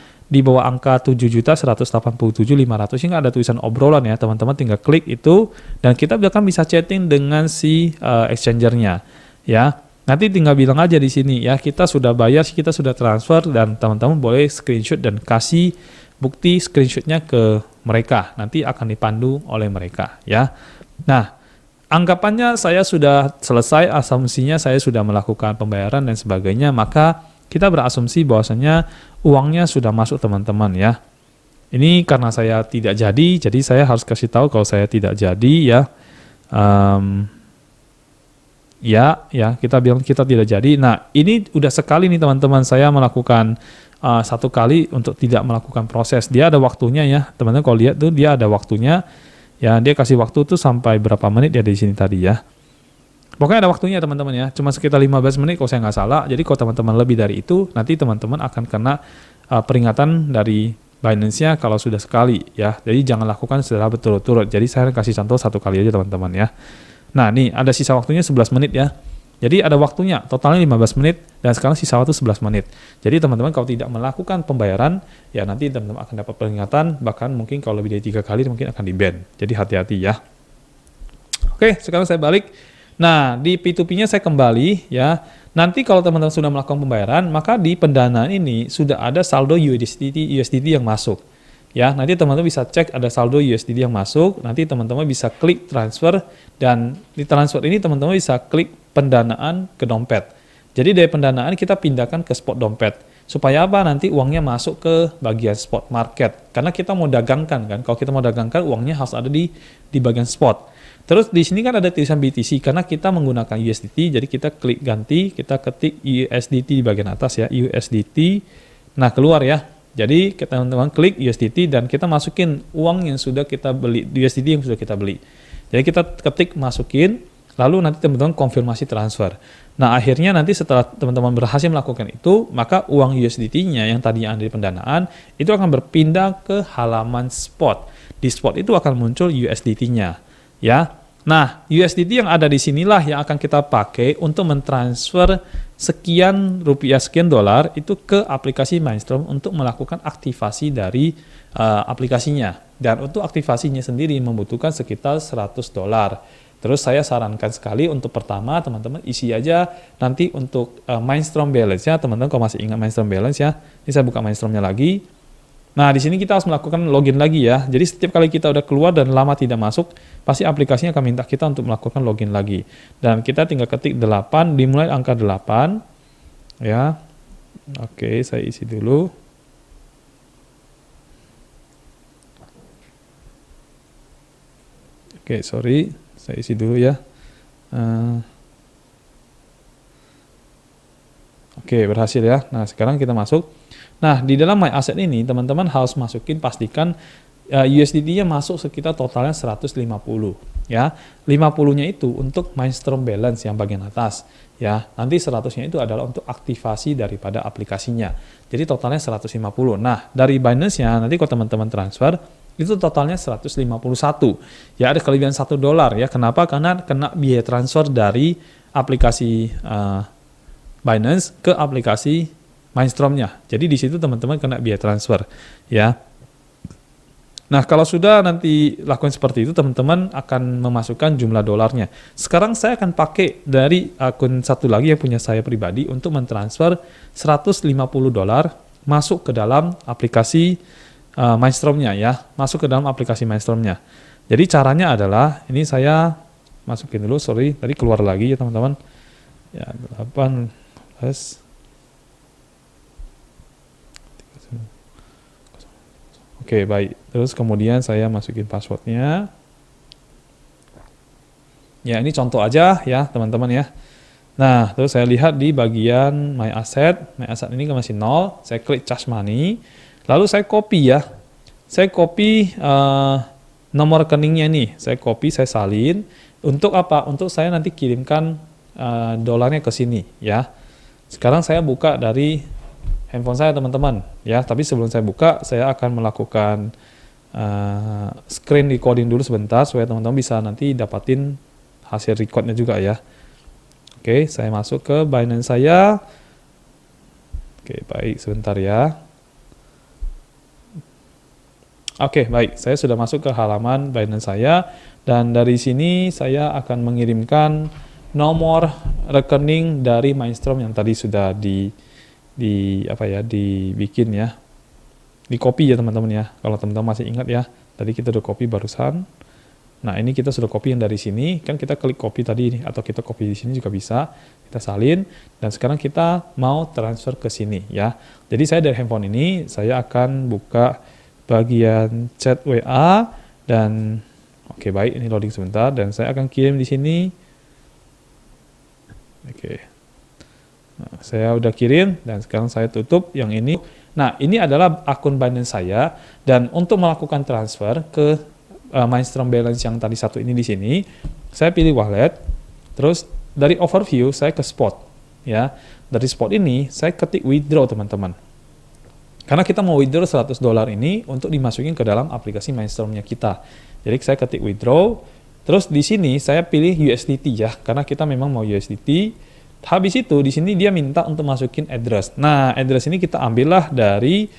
angka 7.187.500 ini ada tulisan obrolan ya, teman-teman tinggal klik itu dan kita bahkan bisa chatting dengan si exchangernya ya. Nanti tinggal bilang aja di sini ya, kita sudah bayar, kita sudah transfer, dan teman-teman boleh screenshot dan kasih bukti screenshotnya ke mereka. Nanti akan dipandu oleh mereka ya. Nah, anggapannya saya sudah selesai, asumsinya saya sudah melakukan pembayaran dan sebagainya, maka kita berasumsi bahwasanya uangnya sudah masuk teman-teman ya. Ini karena saya tidak jadi saya harus kasih tahu kalau saya tidak jadi ya. Ya, kita bilang kita tidak jadi. Nah, ini udah sekali nih teman-teman saya melakukan satu kali untuk tidak melakukan proses. Dia ada waktunya ya, teman-teman kalau lihat tuh dia ada waktunya. Ya, dia kasih waktu tuh sampai berapa menit ya di sini tadi ya. Pokoknya ada waktunya teman-teman ya, cuma sekitar 15 menit kalau saya nggak salah. Jadi kalau teman-teman lebih dari itu, nanti teman-teman akan kena peringatan dari Binance-nya kalau sudah sekali ya. Jadi jangan lakukan secara berturut-turut. Jadi saya kasih contoh satu kali aja teman-teman ya. Nah, nih ada sisa waktunya 11 menit ya. Jadi ada waktunya, totalnya 15 menit, dan sekarang sisa waktu 11 menit. Jadi teman-teman kalau tidak melakukan pembayaran, ya nanti teman-teman akan dapat peringatan, bahkan mungkin kalau lebih dari 3 kali mungkin akan di-ban. Jadi hati-hati ya. Oke, sekarang saya balik. Nah, di P2P-nya saya kembali ya. Nanti kalau teman-teman sudah melakukan pembayaran, maka di pendanaan ini sudah ada saldo USDT yang masuk. Ya, nanti teman-teman bisa cek ada saldo USDT yang masuk, nanti teman-teman bisa klik transfer, dan di transfer ini teman-teman bisa klik pendanaan ke dompet. Jadi dari pendanaan kita pindahkan ke spot dompet. Supaya apa? Nanti uangnya masuk ke bagian spot market. Karena kita mau dagangkan kan, kalau kita mau dagangkan uangnya harus ada di bagian spot. Terus di sini kan ada tulisan BTC, karena kita menggunakan USDT, jadi kita klik ganti, kita ketik USDT di bagian atas ya, USDT, nah keluar ya. Jadi kita teman-teman klik USDT dan kita masukin uang yang sudah kita beli, USDT yang sudah kita beli. Jadi kita ketik masukin, lalu nanti teman-teman konfirmasi transfer. Nah akhirnya nanti setelah teman-teman berhasil melakukan itu, maka uang USDT-nya yang tadinya ada di pendanaan, itu akan berpindah ke halaman spot. Di spot itu akan muncul USDT-nya. Ya, nah USDT yang ada di sinilah yang akan kita pakai untuk mentransfer sekian rupiah, sekian dolar itu ke aplikasi Mindstrom untuk melakukan aktivasi dari aplikasinya. Dan untuk aktivasinya sendiri membutuhkan sekitar 100 dolar. Terus saya sarankan sekali untuk pertama teman-teman isi aja nanti untuk Mindstrom balance-nya, teman-teman kalau masih ingat Mindstrom balance ya. Ini saya buka Mindstrom-nya lagi. Nah, di sini kita harus melakukan login lagi ya. Jadi setiap kali kita udah keluar dan lama tidak masuk, pasti aplikasinya akan minta kita untuk melakukan login lagi. Dan kita tinggal ketik 8, dimulai angka 8. Ya. Oke, saya isi dulu. Oke, sorry. Saya isi dulu ya. Oke, berhasil ya. Nah, sekarang kita masuk. Nah, di dalam My Asset ini, teman-teman harus masukin, pastikan USDT-nya masuk sekitar totalnya 150. Ya, 50-nya itu untuk Mindstrom balance yang bagian atas. Ya, nanti 100-nya itu adalah untuk aktivasi daripada aplikasinya. Jadi totalnya 150. Nah, dari Binance-nya, nanti kalau teman-teman transfer, itu totalnya 151. Ya, ada kelebihan 1 dolar ya. Kenapa? Karena kena biaya transfer dari aplikasi Binance ke aplikasi Mindstrom-nya. Jadi di situ teman-teman kena biaya transfer ya. Nah, kalau sudah nanti lakukan seperti itu, teman-teman akan memasukkan jumlah dolarnya. Sekarang saya akan pakai dari akun satu lagi yang punya saya pribadi untuk mentransfer 150 dolar masuk ke dalam aplikasi Mindstrom-nya ya. Masuk ke dalam aplikasi Mindstrom-nya. Jadi caranya adalah, ini saya masukin dulu, sorry, tadi keluar lagi ya teman-teman. Ya, 18. Oke, baik. Terus kemudian saya masukin passwordnya. Ya, ini contoh aja ya, teman-teman ya. Nah, terus saya lihat di bagian My Asset. My Asset ini masih 0. Saya klik Charge Money. Lalu saya copy ya. Saya copy nomor rekeningnya nih. Saya copy, saya salin. Untuk apa? Untuk saya nanti kirimkan dolarnya ke sini ya. Sekarang saya buka dari handphone saya, teman-teman ya. Tapi sebelum saya buka, saya akan melakukan screen recording dulu sebentar supaya teman-teman bisa nanti dapatin hasil recordnya juga ya. Oke, saya masuk ke Binance saya. Oke, baik, sebentar ya. Oke, baik, saya sudah masuk ke halaman Binance saya, dan dari sini saya akan mengirimkan nomor rekening dari Mindstorm yang tadi sudah dibikin ya, di copy ya teman-teman ya. Kalau teman-teman masih ingat ya, tadi kita udah copy barusan. Nah, ini kita sudah copy yang dari sini, kan kita klik copy tadi, atau kita copy di sini juga bisa, kita salin, dan sekarang kita mau transfer ke sini ya. Jadi saya dari handphone ini, saya akan buka bagian chat WA, dan oke, baik, ini loading sebentar, dan saya akan kirim di sini. Oke, nah, saya udah kirim, dan sekarang saya tutup yang ini. Nah, ini adalah akun Binance saya, dan untuk melakukan transfer ke Mindstorm balance yang tadi satu ini di sini, saya pilih wallet, terus dari overview saya ke spot ya. Dari spot ini saya ketik withdraw, teman-teman. Karena kita mau withdraw $100 ini untuk dimasukin ke dalam aplikasi Mindstorm-nya kita. Jadi saya ketik withdraw, terus di sini saya pilih USDT ya, karena kita memang mau USDT. Habis itu di sini dia minta untuk masukin address. Nah, address ini kita ambillah dari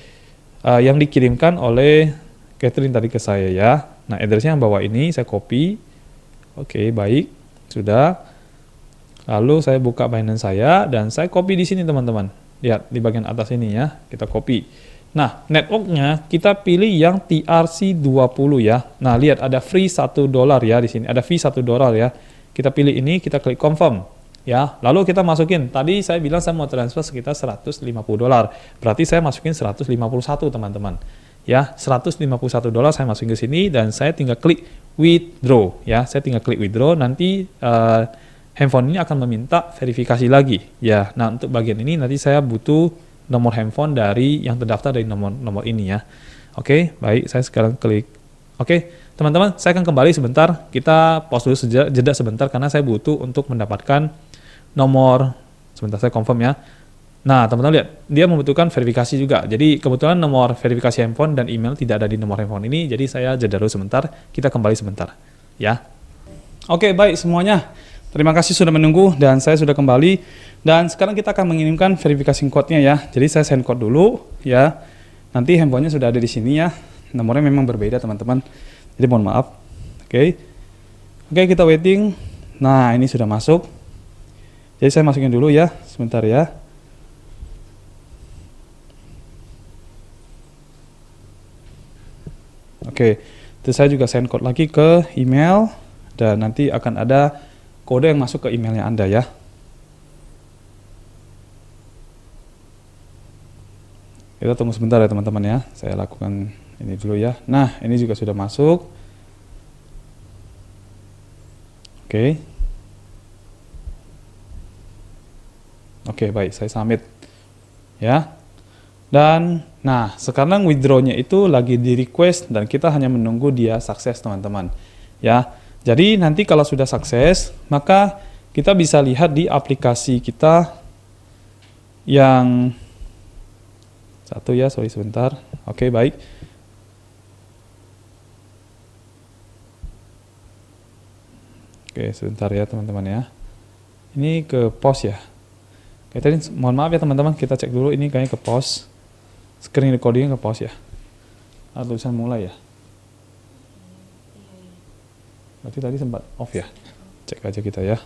yang dikirimkan oleh Catherine tadi ke saya ya. Nah, addressnya yang bawah ini saya copy. Oke, baik, sudah. Lalu saya buka Binance saya dan saya copy di sini, teman-teman. Lihat di bagian atas ini ya, kita copy. Nah, networknya kita pilih yang TRC20 ya. Nah, lihat ada free $1 ya di sini. Ada fee $1 ya. Kita pilih ini, kita klik confirm ya. Lalu kita masukin. Tadi saya bilang saya mau transfer sekitar $150. Berarti saya masukin 151, teman-teman. Ya, $151 saya masukin ke sini, dan saya tinggal klik withdraw ya. Saya tinggal klik withdraw, nanti handphone ini akan meminta verifikasi lagi ya. Nah, untuk bagian ini nanti saya butuh nomor handphone dari yang terdaftar dari nomor ini ya. Oke, baik, saya sekarang klik. Oke, teman-teman, saya akan kembali sebentar. Kita pause dulu jeda sebentar karena saya butuh untuk mendapatkan nomor. Sebentar, saya confirm ya. Nah, teman-teman lihat, dia membutuhkan verifikasi juga. Jadi kebetulan nomor verifikasi handphone dan email tidak ada di nomor handphone ini, jadi saya jeda dulu sebentar, kita kembali sebentar ya. Oke, baik semuanya. Terima kasih sudah menunggu, dan saya sudah kembali. Dan sekarang kita akan mengirimkan verifikasi code-nya ya. Jadi saya send code dulu ya. Nanti handphonenya sudah ada di sini ya. Nomornya memang berbeda, teman-teman. Jadi mohon maaf. Oke, kita waiting. Nah, ini sudah masuk. Jadi saya masukin dulu ya, sebentar ya. Oke, terus saya juga send code lagi ke email, dan nanti akan ada kode yang masuk ke emailnya Anda ya. Kita tunggu sebentar ya teman-teman ya, saya lakukan ini dulu ya. Nah, ini juga sudah masuk. Oke. Oke, baik, saya submit ya. Dan nah, sekarang withdraw-nya itu lagi di request, dan kita hanya menunggu dia sukses, teman-teman ya. Jadi nanti kalau sudah sukses, maka kita bisa lihat di aplikasi kita yang satu ya, sorry sebentar. Oke, baik. Oke, sebentar ya teman-teman ya. Ini ke pause ya. Oke, tadi mohon maaf ya teman-teman, kita cek dulu ini kayaknya ke pause. Screen recording ke pause ya. Atau tulisan mulai ya. Berarti tadi sempat off ya. Cek aja kita ya.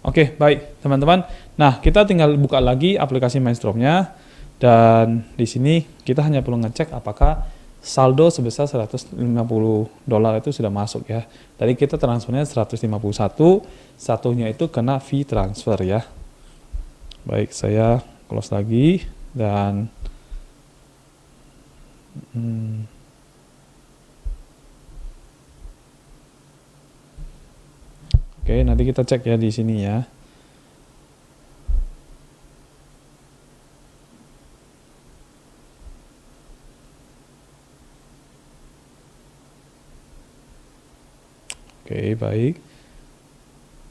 Oke, baik teman-teman. Nah, kita tinggal buka lagi aplikasi Mindstorm-nya, dan di sini kita hanya perlu ngecek apakah saldo sebesar $150 itu sudah masuk ya. Tadi kita transfernya 151, satunya itu kena fee transfer ya. Baik, saya close lagi, dan Hmm. Oke, nanti kita cek ya di sini ya. Oke, baik.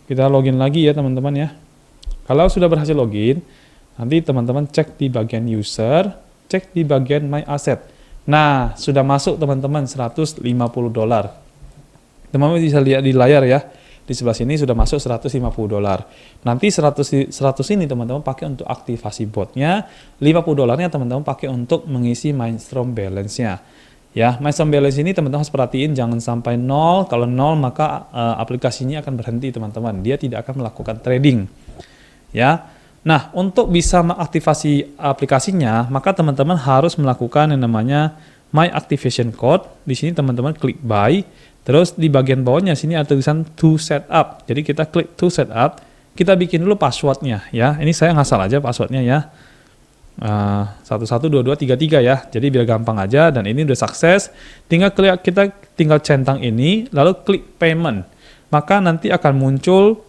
Kita login lagi ya teman-teman ya. Kalau sudah berhasil login, nanti teman-teman cek di bagian user, cek di bagian my asset. Nah, sudah masuk teman-teman $150. Teman-teman bisa lihat di layar ya. Di sebelah sini sudah masuk $150. Nanti 100 ini teman-teman pakai untuk aktivasi botnya, $50-nya teman-teman pakai untuk mengisi Mindstorm balance-nya. Ya, Mindstorm balance ini teman-teman harus perhatiin jangan sampai 0. Kalau 0 maka aplikasinya akan berhenti teman-teman. Dia tidak akan melakukan trading. Ya. Nah, untuk bisa mengaktifasi aplikasinya, maka teman-teman harus melakukan yang namanya My Activation Code. Di sini teman-teman klik buy. Terus di bagian bawahnya sini ada tulisan to set up. Jadi kita klik to set up. Kita bikin dulu passwordnya ya. Ini saya ngasal aja passwordnya ya. 112233 ya. Jadi biar gampang aja dan ini udah sukses. Kita tinggal centang ini lalu klik payment. Maka nanti akan muncul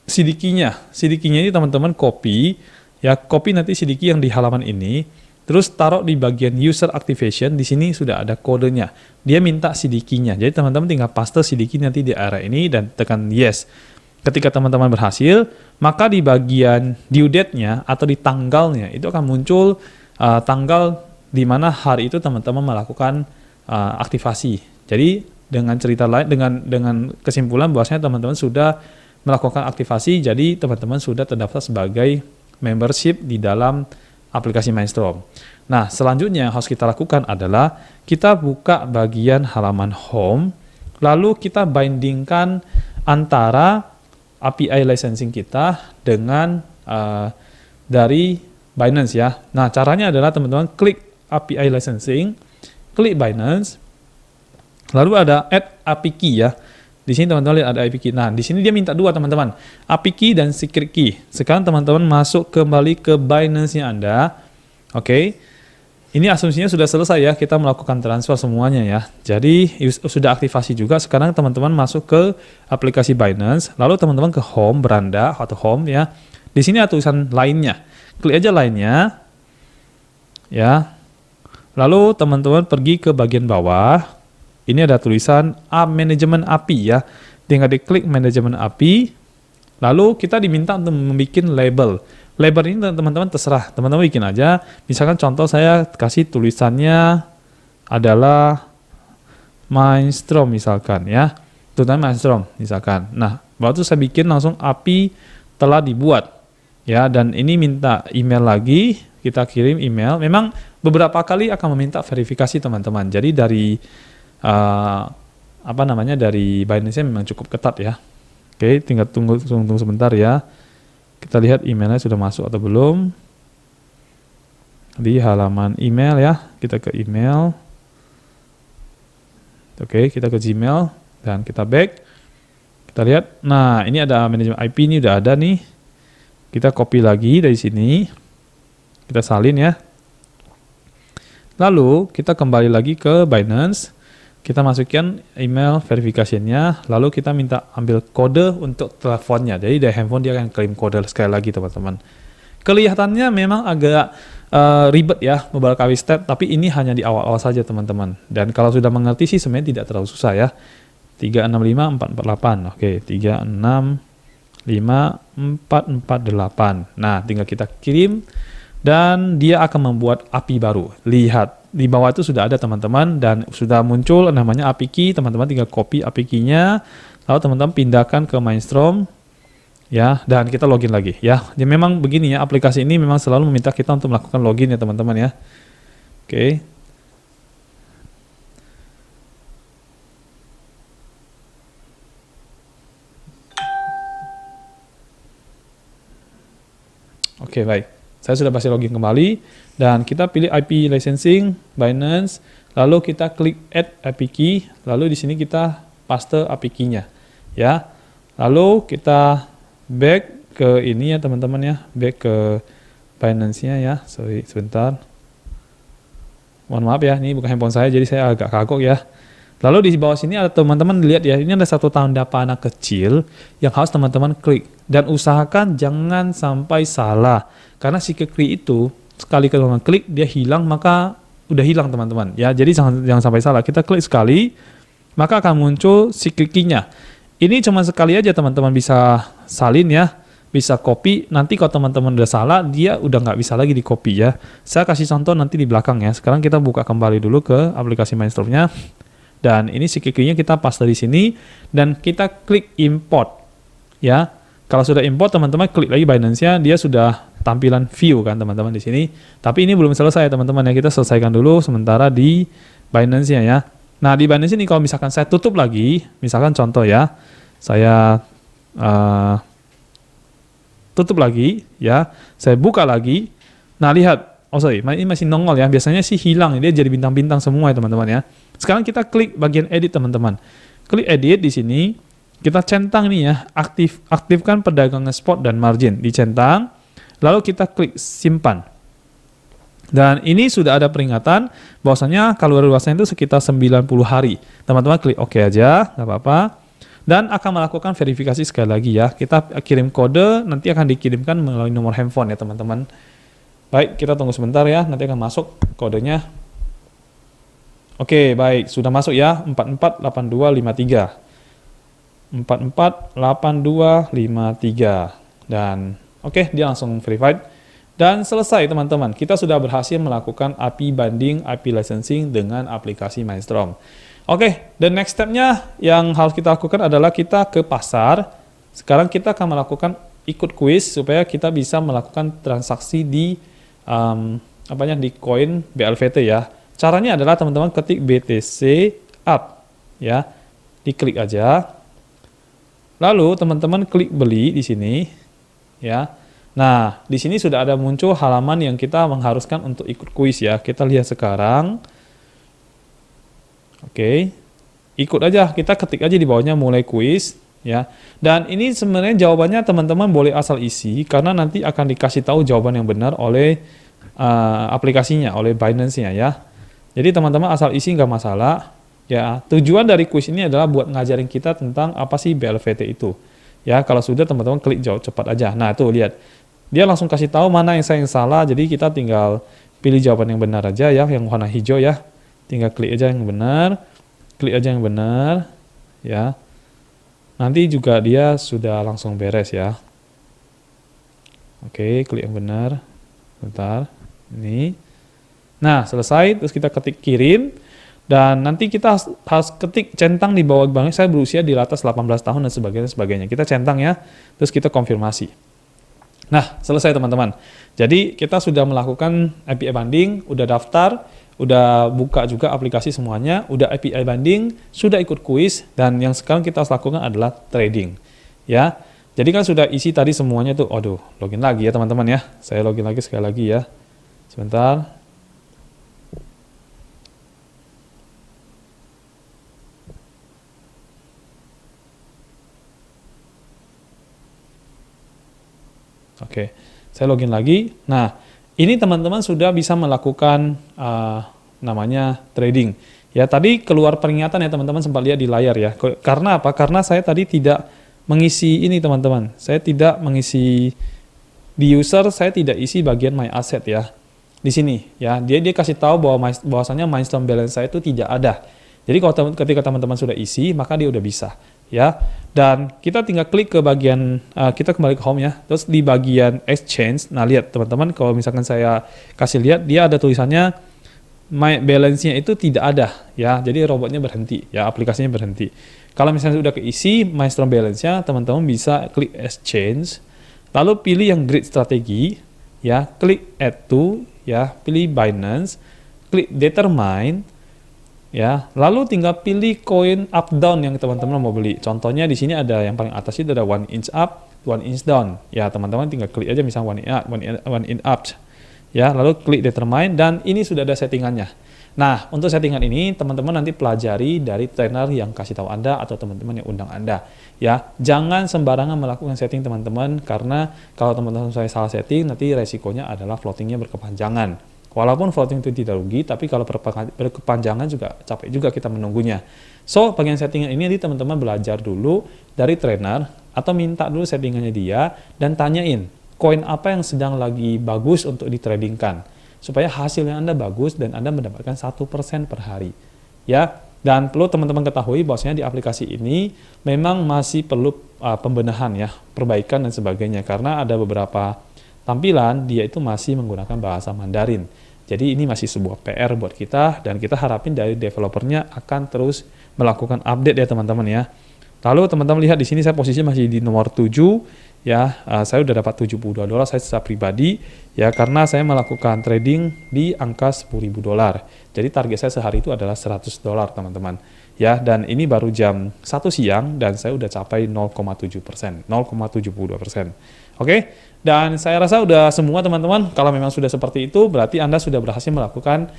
CDK-nya. CDK-nya ini teman-teman copy ya, copy nanti CDK yang di halaman ini. Terus taruh di bagian user activation, di sini sudah ada kodenya. Dia minta CDK-nya. Jadi teman-teman tinggal paste CDK nanti di area ini dan tekan yes. Ketika teman-teman berhasil, maka di bagian due date-nya atau di tanggalnya itu akan muncul tanggal di mana hari itu teman-teman melakukan aktivasi. Jadi dengan cerita lain, dengan kesimpulan bahwasanya teman-teman sudah melakukan aktivasi, jadi teman-teman sudah terdaftar sebagai membership di dalam aplikasi Mindstorm. Nah, selanjutnya yang harus kita lakukan adalah kita buka bagian halaman home, lalu kita bindingkan antara API licensing kita dengan dari Binance ya. Nah, caranya adalah teman-teman klik API licensing, klik Binance, lalu ada add API key ya. Di sini teman-teman lihat ada API key. Nah, di sini dia minta dua teman-teman, API key dan secret key. Sekarang teman-teman masuk kembali ke Binance-nya Anda. Oke. Ini asumsinya sudah selesai ya, kita melakukan transfer semuanya ya. Jadi sudah aktivasi juga. Sekarang teman-teman masuk ke aplikasi Binance, lalu teman-teman ke home, beranda atau home ya. Di sini ada tulisan lainnya. Klik aja lainnya. Ya. Lalu teman-teman pergi ke bagian bawah. Ini ada tulisan manajemen API ya. Tinggal diklik manajemen API. Lalu kita diminta untuk membuat label. Label ini teman-teman terserah. Teman-teman bikin aja. Misalkan contoh saya kasih tulisannya adalah Mindstorm misalkan ya. Tulisan Mindstorm misalkan. Nah, waktu saya bikin langsung API telah dibuat. Ya, dan ini minta email lagi. Kita kirim email. Memang beberapa kali akan meminta verifikasi teman-teman. Jadi dari dari Binance-nya memang cukup ketat ya. Oke, tinggal tunggu sebentar ya. Kita lihat emailnya sudah masuk atau belum. Di halaman email ya, kita ke email. Oke, kita ke Gmail dan kita back. Kita lihat, nah ini ada manajemen IP ini udah ada nih. Kita copy lagi dari sini. Kita salin ya. Lalu kita kembali lagi ke Binance. Kita masukkan email verifikasinya, lalu kita minta ambil kode untuk teleponnya. Jadi dari handphone dia akan klaim kode sekali lagi teman-teman. Kelihatannya memang agak ribet ya, beberapa kali step, tapi ini hanya di awal-awal saja teman-teman. Dan kalau sudah mengerti sih sebenarnya tidak terlalu susah ya. 365448, oke, 365448. Nah, tinggal kita kirim dan dia akan membuat API baru. Lihat. Di bawah itu sudah ada teman-teman dan sudah muncul namanya API key. Teman-teman tinggal copy API key-nya, lalu teman-teman pindahkan ke Mindstorm ya, dan kita login lagi ya. Jadi memang begini ya, aplikasi ini memang selalu meminta kita untuk melakukan login ya teman-teman ya. Oke. Oke, baik. Saya sudah pasti login kembali dan kita pilih IP licensing Binance, lalu kita klik add API key, lalu di sini kita paste API key-nya ya. Lalu kita back ke ini ya teman-teman ya, back ke Binance-nya ya. Sorry sebentar. Mohon maaf ya, ini bukan handphone saya, jadi saya agak kagok ya. Lalu di bawah sini ada teman-teman lihat ya, ini ada satu tanda panah kecil yang harus teman-teman klik. Dan usahakan jangan sampai salah. Karena si klik itu, sekali teman-teman klik, dia hilang, maka udah hilang teman-teman. Ya, jadi jangan sampai salah. Kita klik sekali, maka akan muncul si kliknya. Ini cuma sekali aja teman-teman bisa salin ya. Bisa copy, nanti kalau teman-teman udah salah, dia udah nggak bisa lagi di copy ya. Saya kasih contoh nanti di belakang ya. Sekarang kita buka kembali dulu ke aplikasi Mindstorm-nya. Dan ini si key-nya kita paste di sini. Dan kita klik import. Ya, kalau sudah import, teman-teman klik lagi Binance-nya, dia sudah tampilan view kan teman-teman di sini. Tapi ini belum selesai teman-teman ya. Kita selesaikan dulu sementara di Binance-nya ya. Nah, di Binance ini kalau misalkan saya tutup lagi, misalkan contoh ya, saya tutup lagi ya, saya buka lagi. Nah lihat, ini masih nongol ya, biasanya sih hilang, dia jadi bintang-bintang semua ya teman-teman ya. Sekarang kita klik bagian edit teman-teman, klik edit di sini, kita centang nih ya, aktifkan perdagangan spot dan margin, dicentang, lalu kita klik simpan. Dan ini sudah ada peringatan bahwasanya kalau luasnya itu sekitar 90 hari. Teman-teman klik OK aja, nggak apa-apa. Dan akan melakukan verifikasi sekali lagi ya. Kita kirim kode, nanti akan dikirimkan melalui nomor handphone ya teman-teman. Baik, kita tunggu sebentar ya, nanti akan masuk kodenya. Oke, baik, sudah masuk ya, 448253. 448253. Dan oke, dia langsung verified. Dan selesai teman-teman, kita sudah berhasil melakukan API banding, API licensing dengan aplikasi Mindstorm. Oke, the next step-nya yang harus kita lakukan adalah kita ke pasar. Sekarang kita akan melakukan ikut kuis supaya kita bisa melakukan transaksi di di koin BLVT ya. Caranya adalah teman-teman ketik BTC up ya. Diklik aja. Lalu teman-teman klik beli di sini ya. Nah, di sini sudah ada muncul halaman yang kita mengharuskan untuk ikut kuis ya. Kita lihat sekarang. Oke, ikut aja, kita ketik aja di bawahnya mulai kuis ya. Dan ini sebenarnya jawabannya teman-teman boleh asal isi karena nanti akan dikasih tahu jawaban yang benar oleh aplikasinya, oleh Binance-nya ya. Jadi teman-teman asal isi nggak masalah ya. Tujuan dari kuis ini adalah buat ngajarin kita tentang apa sih BLVT itu ya. Kalau sudah teman-teman klik jawab cepat aja. Nah tuh lihat, dia langsung kasih tahu mana yang salah. Jadi kita tinggal pilih jawaban yang benar aja ya, yang warna hijau ya. Tinggal klik aja yang benar, klik aja yang benar, ya. Nanti juga dia sudah langsung beres ya. Oke, klik yang benar. Bentar, ini. Nah, selesai. Terus kita ketik kirim. Dan nanti kita harus ketik centang di bawah bank. Saya berusia di atas 18 tahun dan sebagainya. Kita centang ya. Terus kita konfirmasi. Nah, selesai teman-teman. Jadi kita sudah melakukan API banding, udah daftar, udah buka juga aplikasi semuanya, udah API banding, sudah ikut kuis, dan yang sekarang kita harus lakukan adalah trading. Ya, jadi kan sudah isi tadi semuanya tuh. Aduh, login lagi ya teman-teman ya. Saya login lagi sekali lagi ya. Sebentar. Oke, saya login lagi. Nah, ini teman-teman sudah bisa melakukan namanya trading. Ya, tadi keluar peringatan ya teman-teman, sempat lihat di layar ya. Karena apa? Karena saya tadi tidak mengisi ini teman-teman. Saya tidak mengisi di user, saya tidak isi bagian my asset ya. Di sini ya, dia kasih tahu bahwasanya Mindstorm balance saya itu tidak ada. Jadi kalau ketika teman-teman sudah isi, maka dia udah bisa ya. Dan kita tinggal klik ke bagian, kita kembali ke home ya, terus di bagian exchange. Nah lihat teman-teman, kalau misalkan saya kasih lihat, dia ada tulisannya my balance-nya itu tidak ada ya, jadi robotnya berhenti ya, aplikasinya berhenti. Kalau misalnya sudah keisi Mindstorm balance-nya, teman-teman bisa klik exchange, lalu pilih yang grid strategi ya, klik add to ya, pilih Binance, klik determine ya, lalu tinggal pilih koin up down yang teman-teman mau beli. Contohnya di sini ada yang paling atas itu ada 1 inch up, 1 inch down. Ya, teman-teman tinggal klik aja misalnya 1 inch up. Ya, lalu klik determine dan ini sudah ada settingannya. Nah, untuk settingan ini teman-teman nanti pelajari dari trainer yang kasih tahu Anda atau teman-teman yang undang Anda. Ya, jangan sembarangan melakukan setting teman-teman, karena kalau teman-teman saya salah setting nanti resikonya adalah floatingnya berkepanjangan. Walaupun floating itu tidak rugi, tapi kalau berkepanjangan juga capek juga kita menunggunya. So, bagian settingan ini nanti teman-teman belajar dulu dari trainer, atau minta dulu settingannya dia, dan tanyain, koin apa yang sedang lagi bagus untuk ditradingkan, supaya hasilnya Anda bagus dan Anda mendapatkan 1% per hari. Ya, dan perlu teman-teman ketahui bahwasanya di aplikasi ini memang masih perlu pembenahan ya, perbaikan dan sebagainya, karena ada beberapa tampilan dia itu masih menggunakan bahasa Mandarin. Jadi ini masih sebuah PR buat kita, dan kita harapin dari developernya akan terus melakukan update ya teman-teman ya. Lalu teman-teman lihat di sini saya posisinya masih di nomor 7 ya. Saya udah dapat $72 saya secara pribadi ya, karena saya melakukan trading di angka $10.000. Jadi target saya sehari itu adalah $100 teman-teman. Ya, dan ini baru jam 1 siang dan saya udah capai 0,7%, 0,72%. Oke, dan saya rasa udah semua teman-teman. Kalau memang sudah seperti itu, berarti Anda sudah berhasil melakukan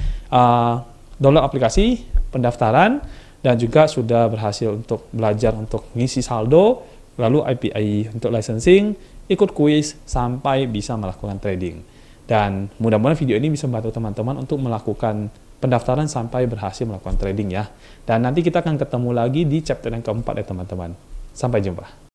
download aplikasi, pendaftaran, dan juga sudah berhasil untuk belajar untuk mengisi saldo, lalu API untuk licensing, ikut kuis, sampai bisa melakukan trading. Dan mudah-mudahan video ini bisa membantu teman-teman untuk melakukan pendaftaran sampai berhasil melakukan trading ya. Dan nanti kita akan ketemu lagi di chapter yang keempat ya teman-teman. Sampai jumpa.